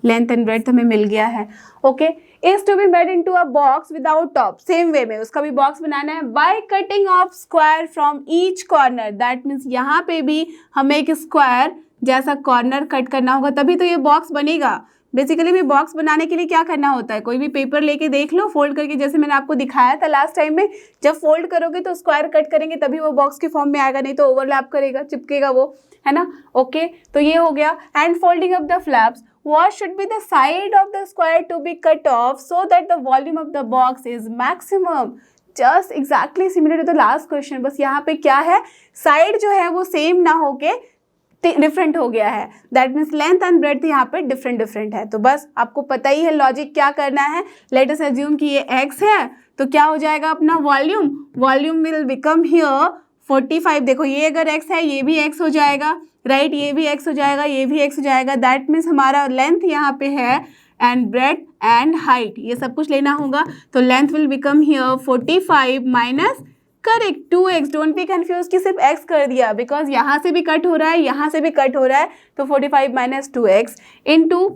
length and breadth हमें मिल गया है। Okay, is to be made into a box without top, same way में उसका भी बॉक्स बनाना है, by cutting off square from each corner, that means यहाँ पे भी हमें एक स्क्वायर जैसा कॉर्नर कट करना होगा तभी तो ये बॉक्स बनेगा। बेसिकली भी बॉक्स बनाने के लिए क्या करना होता है, कोई भी पेपर लेके देख लो फोल्ड करके, जैसे मैंने आपको दिखाया था लास्ट टाइम में, जब फोल्ड करोगे तो स्क्वायर कट करेंगे तभी वो बॉक्स के फॉर्म में आएगा, नहीं तो ओवरलैप करेगा, चिपकेगा वो, है ना। ओके, तो ये हो गया। And folding up the flaps, what should be the side of the square to be cut off so that the volume of the box is maximum? Just exactly similar to the last question, बस यहाँ पे क्या है, side जो है वो same ना होके डिफरेंट हो गया है, that means length and breadth यहाँ पे डिफरेंट है। तो बस आपको पता ही है लॉजिक क्या करना है। लेट अस अज्यूम कि ये x है, तो क्या हो जाएगा अपना वॉल्यूम विल बिकम हियर 45। देखो ये अगर x है ये भी x हो जाएगा, राइट, ये भी x हो जाएगा, ये भी x हो जाएगा, दैट मीन्स हमारा लेंथ यहाँ पे है एंड ब्रेड एंड हाइट, ये सब कुछ लेना होगा। तो length will become here 45 minus, correct, 2x। Don't be confuse कि सिर्फ x कर दिया, बिकॉज यहाँ से भी कट हो रहा है, यहाँ से भी कट हो रहा है, तो 45 minus 2x into,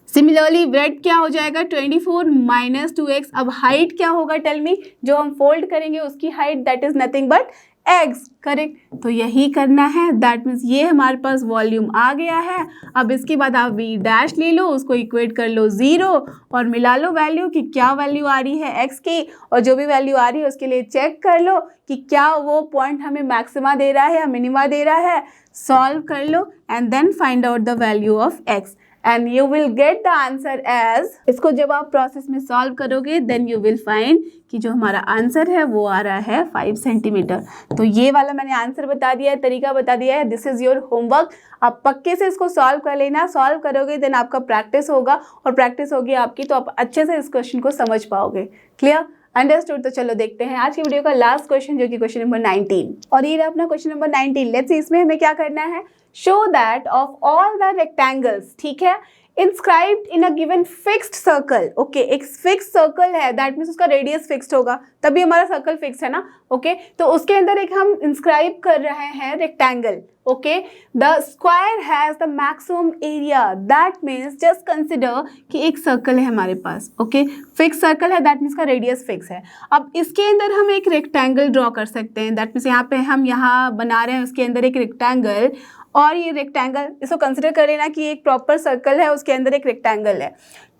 similarly bread क्या हो जाएगा 24 माइनस 2x। अब हाइट क्या होगा, टेल मी, जो हम फोल्ड करेंगे उसकी height, that is nothing but x, correct. तो यही करना है, दैट मीन्स ये हमारे पास वॉल्यूम आ गया है। अब इसके बाद आप v डैश ले लो, उसको इक्वेट कर लो 0 और मिला लो वैल्यू कि क्या वैल्यू आ रही है x की, और जो भी वैल्यू आ रही है उसके लिए चेक कर लो कि क्या वो पॉइंट हमें मैक्सिमा दे रहा है या मिनिमा दे रहा है। सॉल्व कर लो and then find out the value of x and you will get the answer as, इसको जब आप प्रोसेस में सॉल्व करोगे then you will find कि जो हमारा आंसर है वो आ रहा है 5 सेंटीमीटर। तो ये वाला मैंने आंसर बता दिया है, तरीका बता दिया है, दिस इज योर होमवर्क। आप पक्के से इसको सॉल्व कर लेना, सॉल्व करोगे देन आपका प्रैक्टिस होगा, और प्रैक्टिस होगी आपकी तो आप अच्छे से इस क्वेश्चन को समझ पाओगे। Clear, understood. तो चलो देखते हैं आज की वीडियो का लास्ट क्वेश्चन, जो कि क्वेश्चन नंबर 19, और ये रहा अपना क्वेश्चन नंबर 19। लेट्स सी इसमें हमें क्या करना है, show that of all the rectangles, ठीक है, inscribed in a given fixed circle, okay, एक फिक्स सर्कल है, दैट मीन्स उसका रेडियस फिक्स्ड होगा, तभी हमारा सर्कल फिक्स है ना, ओके। तो उसके अंदर एक हम इंस्क्राइब कर रहे हैं rectangle, okay, the square has the maximum area, that means just consider कि एक सर्कल है हमारे पास, ओके, फिक्स सर्कल है, दैट मीन्स का रेडियस फिक्स है। अब इसके अंदर हम एक रेक्टेंगल ड्रॉ कर सकते हैं, दैट मीन्स यहाँ पे हम यहाँ बना रहे हैं उसके अंदर एक रेक्टेंगल, और ये रेक्टेंगल इसको कंसिडर कर लेना कि एक प्रॉपर सर्कल है, उसके अंदर एक रेक्टेंगल है।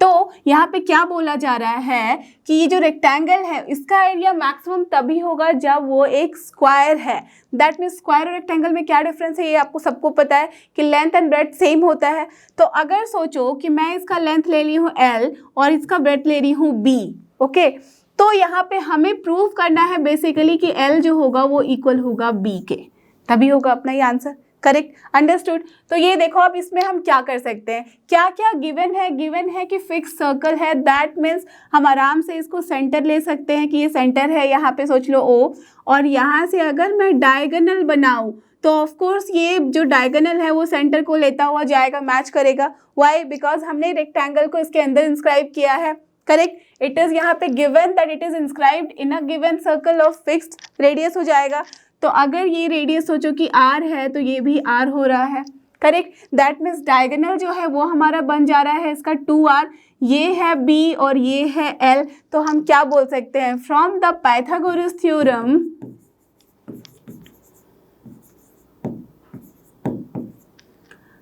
तो यहाँ पे क्या बोला जा रहा है कि ये जो रेक्टेंगल है इसका एरिया मैक्सिमम तभी होगा जब वो एक स्क्वायर है। दैट मीन्स स्क्वायर और रेक्टेंगल में क्या डिफरेंस है, ये आपको सबको पता है कि लेंथ एंड ब्रेड्थ सेम होता है। तो अगर सोचो कि मैं इसका लेंथ ले रही हूँ L और इसका ब्रेड्थ ले रही हूँ B, ओके, तो यहाँ पे हमें प्रूव करना है बेसिकली कि L जो होगा वो इक्वल होगा B के, तभी होगा अपना ये आंसर, करेक्ट, अंडरस्टूड। तो ये देखो अब इसमें हम क्या कर सकते हैं, क्या क्या गिवन है कि फिक्स सर्कल है, दैट मीन्स हम आराम से इसको सेंटर ले सकते हैं कि ये सेंटर है, यहाँ पे सोच लो O, और यहाँ से अगर मैं डायगोनल बनाऊँ तो ऑफ कोर्स ये जो डायगोनल है वो सेंटर को लेता हुआ जाएगा, मैच करेगा। व्हाई, बिकॉज हमने रेक्टेंगल को इसके अंदर इंस्क्राइब किया है, करेक्ट। इट इज यहाँ पे given that it is inscribed in a given circle of fixed radius हो जाएगा। तो अगर ये रेडियस सोचो कि r है तो ये भी r हो रहा है, करेक्ट। दैट मीन्स डायगोनल जो है वो हमारा बन जा रहा है इसका 2r, ये है b और ये है l। तो हम क्या बोल सकते हैं, फ्रॉम द पाइथागोरस थ्योरम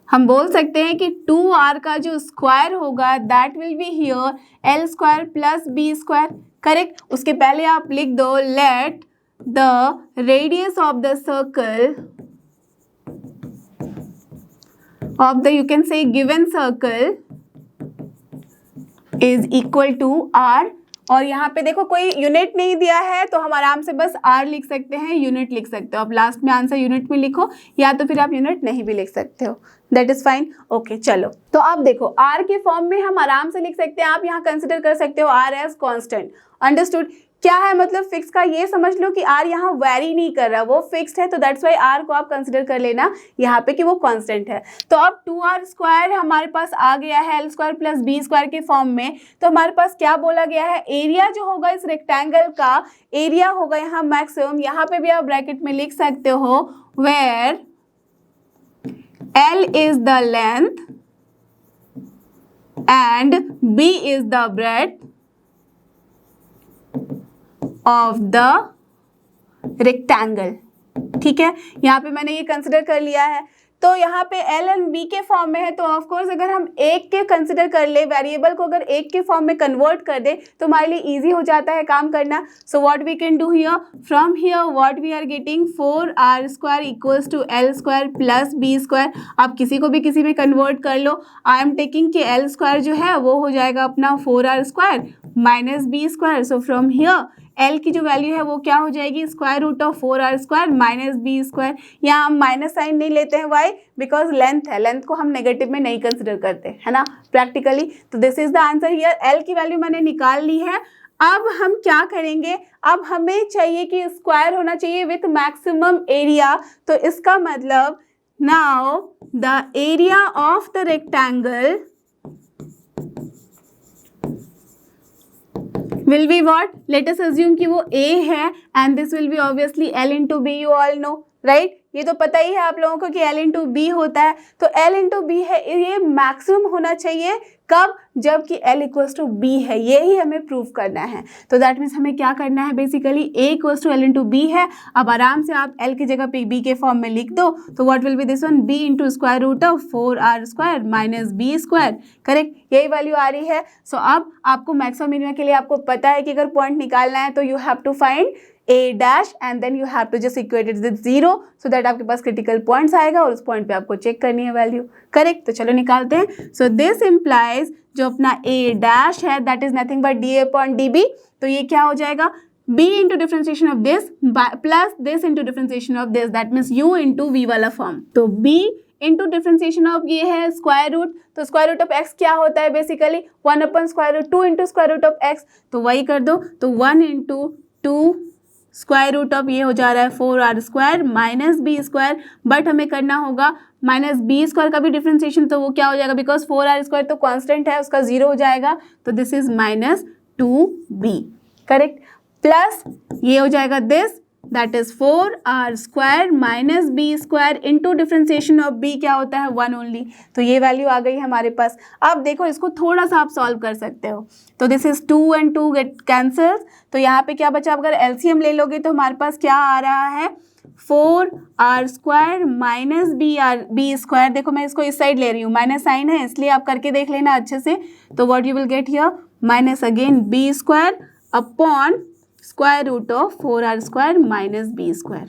हम बोल सकते हैं कि 2r का जो स्क्वायर होगा that will be here l square plus b square, correct. उसके पहले आप लिख दो late the radius of the circle of the, you can say, given circle is equal to r। और यहाँ पे देखो कोई यूनिट नहीं दिया है तो हम आराम से बस r लिख सकते हैं, यूनिट लिख सकते हो। आप लास्ट में आंसर यूनिट में लिखो या तो फिर आप यूनिट नहीं भी लिख सकते हो, दैट इज फाइन, ओके। चलो तो आप देखो r के फॉर्म में हम आराम से लिख सकते हैं, आप यहाँ कंसिडर कर सकते हो r एज कांस्टेंट, अंडरस्टूड। क्या है मतलब फिक्स का, ये समझ लो कि r यहाँ वेरी नहीं कर रहा, वो फिक्स्ड है, तो दैट्स वाई r को आप कंसिडर कर लेना यहाँ पे कि वो कांस्टेंट है। तो अब 2r स्क्वायर हमारे पास आ गया है l square plus b square के फॉर्म में। तो हमारे पास क्या बोला गया है, एरिया जो होगा इस रेक्टेंगल का एरिया होगा यहाँ मैक्सिमम, यहाँ पे भी आप ब्रैकेट में लिख सकते हो where l is the length and b is the breadth of the rectangle, ठीक है। यहाँ पे मैंने ये कंसिडर कर लिया है। तो यहाँ पे एल एंड बी के फॉर्म में है, तो ऑफ कोर्स अगर हम एक के कंसिडर कर ले, वेरिएबल को अगर एक के फॉर्म में कन्वर्ट कर दे तो हमारे लिए ईजी हो जाता है काम करना. So what we can do here, from here what we are getting 4r² equals to l² plus b². आप किसी को भी किसी में कन्वर्ट कर लो. आई एम टेकिंग कि l² जो है वो हो जाएगा अपना 4r² minus b². So from here L की जो वैल्यू है वो क्या हो जाएगी, square root of 4r² minus b². यहाँ हम माइनस साइन नहीं लेते हैं, वाई, बिकॉज लेंथ है, लेंथ को हम नेगेटिव में नहीं कंसिडर करते, है ना, प्रैक्टिकली. तो this is the answer here. L की वैल्यू मैंने निकाल ली है. अब हम क्या करेंगे, अब हमें चाहिए कि स्क्वायर होना चाहिए विथ मैक्सिमम एरिया. तो इसका मतलब now the area of the rectangle will be what? Let us assume कि वो A है and this will be obviously L into B, you all know, right? ये तो पता ही है आप लोगों को कि L into B होता है. तो L into B है, ये मैक्सिमम होना चाहिए कब, जबकि L इक्वल्स टू B है. ये ही हमें प्रूव करना है. तो दैट मीन्स हमें क्या करना है, basically A equals to L into B है. अब आराम से आप L की जगह पे B के फॉर्म में लिख दो. तो what will be this one, B into square root of 4r² minus b². Correct, यही वैल्यू आ रही है. सो अब आपको मैक्सिमम मिनिमम के लिए आपको पता है कि अगर पॉइंट निकालना है तो you have to find A dash and then you have to just equate it with 0 so that आपके पास क्रिटिकल पॉइंट्स आएगा और उस पॉइंट पे आपको चेक करनी है वैल्यू. करेक्ट, तो चलो निकालते हैं. सो दिस इम्प्लाइज जो अपना A डैश है that is nothing but DA upon DB. तो ये क्या हो जाएगा, B into differentiation of this plus this into differentiation of this, that means U into V वाला फॉर्म. तो B इंटू डिफ्रेंसिएशन ऑफ ये है स्क्वायर रूट. तो स्क्वायर रूट ऑफ x क्या होता है, basically 1 upon square root 2 into square root of x. तो वही कर दो. तो 1 इंटू 2 स्क्वायर रूट ऑफ ये हो जा रहा है 4r² माइनस b². बट हमें करना होगा माइनस b² का भी डिफ्रेंसिएशन. तो वो क्या हो जाएगा, बिकॉज 4r² तो कांस्टेंट है, उसका 0 हो जाएगा. तो this is minus 2b. Correct, plus ये हो जाएगा this, that is 4r² minus b² into differentiation of b क्या होता है 1 ओनली. तो ये वैल्यू आ गई हमारे पास. अब देखो इसको थोड़ा सा आप सॉल्व कर सकते हो. तो this is 2 and 2 get cancels. तो यहाँ पे क्या बचा, अगर एलसीएम ले लोगे तो हमारे पास क्या आ रहा है, 4r² माइनस b². देखो मैं इसको इस साइड ले रही हूँ, माइनस साइन है इसलिए आप करके देख लेना अच्छे से. तो what you will get here, minus again b² upon square root of 4r² minus b².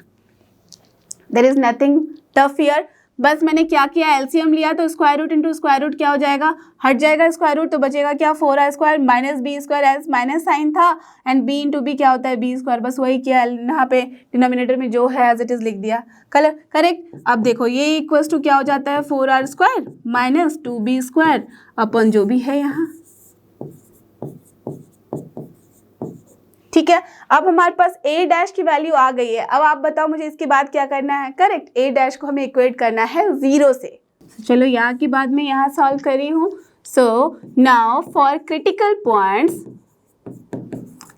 There is nothing tough here. बस मैंने क्या किया, एलसीएम लिया तो square root into square root क्या हो जाएगा, हट जाएगा स्क्वायर रूट. तो बचेगा क्या, 4r² minus b² as minus sign था एंड b इंटू b क्या होता है b². बस वही किया, यहाँ पे डिनोमिनेटर में जो है एज इट इज लिख दिया. करेक्ट. अब देखो ये इक्वल्स टू क्या हो जाता है, 4r² माइनस 2b² अपन जो भी है यहाँ. ठीक है, अब हमारे पास A डैश की वैल्यू आ गई है. अब आप बताओ मुझे इसके बाद क्या करना है. करेक्ट, A डैश को हमें इक्वेट करना है 0 से. चलो यहाँ की बात मैं यहाँ सॉल्व कर रही हूँ. So now for critical points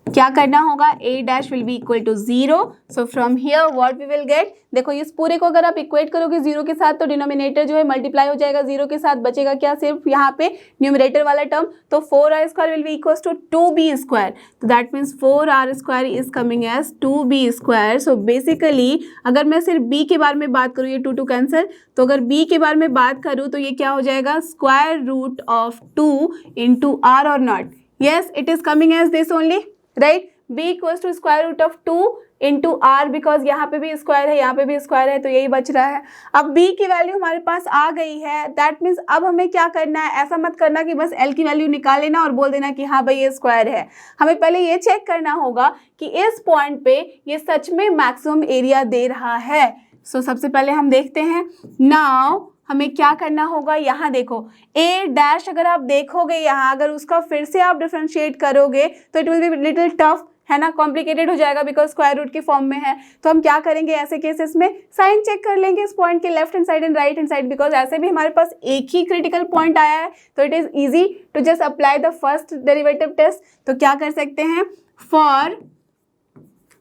क्या करना होगा, A dash will be equal to 0. So from here what we will get, देखो इस पूरे को अगर आप इक्वेट करोगे 0 के साथ तो डिनोमिनेटर जो है मल्टीप्लाई हो जाएगा 0 के साथ, बचेगा क्या, सिर्फ यहाँ पे न्यूमरेटर वाला टर्म. तो 4r² will be equals to 2b². तो that means 4r² is coming as 2b². So basically अगर मैं सिर्फ b के बारे में बात करूँ, ये 2 कैंसिल, तो अगर b के बारे में बात करूँ तो ये क्या हो जाएगा, square root of 2 into r और not. Yes, it is coming as this only, right. b equals to square root of 2 into R, because यहाँ पे भी स्क्वायर है यहाँ पे भी स्क्वायर है, तो यही बच रहा है. अब b की वैल्यू हमारे पास आ गई है. दैट मीन्स अब हमें क्या करना है, ऐसा मत करना कि बस l की वैल्यू निकाल लेना और बोल देना कि हाँ भाई ये स्क्वायर है. हमें पहले ये चेक करना होगा कि इस पॉइंट पे ये सच में मैक्सिमम एरिया दे रहा है. सो सबसे पहले हम देखते हैं. नाउ हमें क्या करना होगा, यहाँ देखो A डैश अगर आप देखोगे यहाँ, अगर उसका फिर से आप डिफरेंशिएट करोगे तो it will be little tough, है ना, कॉम्प्लिकेटेड हो जाएगा बिकॉज स्क्वायर रूट के फॉर्म में है. तो हम क्या करेंगे, ऐसे केसेस में साइन चेक कर लेंगे इस पॉइंट के left hand side and right hand side, because ऐसे भी हमारे पास एक ही क्रिटिकल पॉइंट आया है. तो it is easy to just apply the first derivative test. तो क्या कर सकते हैं, फॉर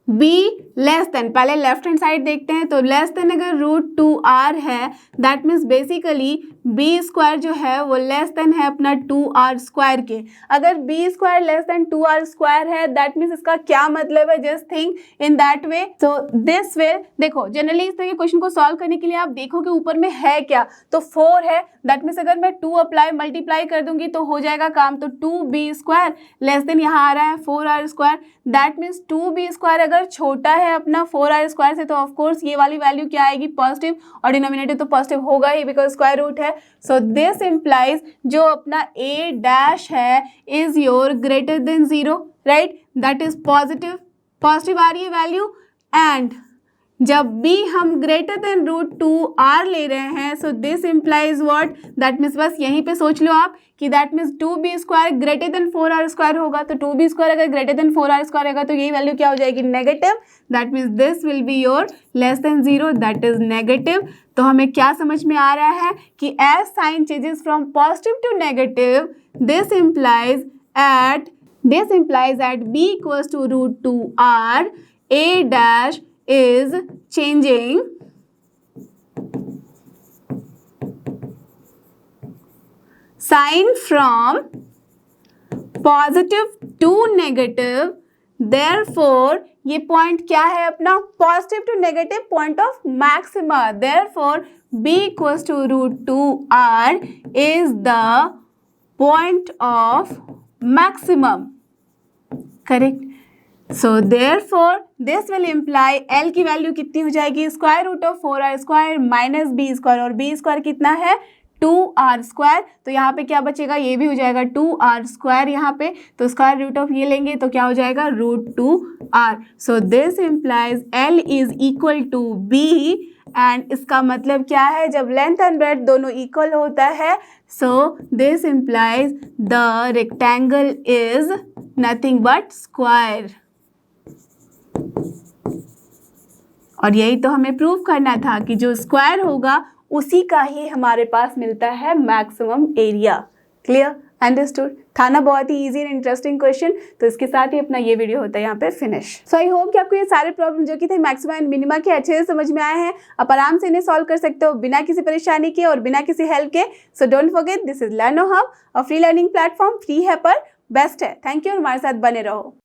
b लेस देन, पहले लेफ्ट हैंड साइड देखते हैं. तो लेस देन अगर √2r है, that means basically B square जो है वो लेस देन है अपना 2r स्क्वायर के। अगर B square less than 2r square है दैट मीन्स इसका क्या मतलब है, just think in that way. So this will, देखो जनरली इस तरह के क्वेश्चन को सॉल्व करने के लिए आप देखो कि ऊपर में है क्या, तो 4 है, दैट मीन्स अगर मैं 2 अप्लाई मल्टीप्लाई कर दूंगी तो हो जाएगा काम। तो 2b स्क्वायर लेस देन यहाँ आ रहा है 4r square, that means 2b square अगर छोटा है अपना 4r स्क्वायर से तो ऑफकोर्स ये वाली वैल्यू क्या आएगी, पॉजिटिव, और डिनोमिनेटर तो पॉजिटिव होगा ही बिकॉज स्क्वायर रूट है। सो दिस इम्प्लाइज जो अपना a डैश है is your greater than 0, right, that is positive, positive आ रही है वैल्यू। एंड जब b हम ग्रेटर देन √2r ले रहे हैं, so this implies what, that means बस यहीं पे सोच लो आप कि that means 2b square greater than 4r square होगा। तो 2b स्क्वायर अगर ग्रेटर देन 4r स्क्वायर होगा तो यही वैल्यू क्या हो जाएगी, negative, that means this will be your less than 0, that is negative. तो हमें क्या समझ में आ रहा है कि as sign changes from positive to negative, this implies at b equals to √2r, a dash is changing sign from positive to negative, therefore ये पॉइंट क्या है अपना, positive to negative point of maxima, therefore b equals to √2r is the point of maximum, correct? So therefore this will imply L की value कितनी हो जाएगी, square root of 4r square minus b square, और b square कितना है 2r square. तो यहाँ पे क्या बचेगा, ये भी हो जाएगा 2r स्क्वायर यहाँ पे, तो स्क्वायर रूट ऑफ ये लेंगे तो क्या हो जाएगा √2r। So this implies L is equal to b, and इसका मतलब क्या है, जब लेंथ एंड ब्रेड्थ दोनों इक्वल होता है, so this implies the rectangle is nothing but square. और यही तो हमें प्रूव करना था कि जो स्क्वायर होगा उसी का ही हमारे पास मिलता है मैक्सिमम एरिया। Clear, understood? था ना बहुत ही इजी एंड इंटरेस्टिंग क्वेश्चन। तो इसके साथ ही अपना ये वीडियो होता है यहाँ पे फिनिश। सो आई होप कि आपको ये सारे प्रॉब्लम जो कि थे मैक्सिमा एंड मिनिमा के अच्छे से समझ में आए हैं। आप आराम से इन्हें सॉल्व कर सकते हो बिना किसी परेशानी के और बिना किसी हेल्प के। So don't forget, this is लर्नो hub, a free learning platform, free है पर बेस्ट है। थैंक यू और हमारे साथ बने रहो।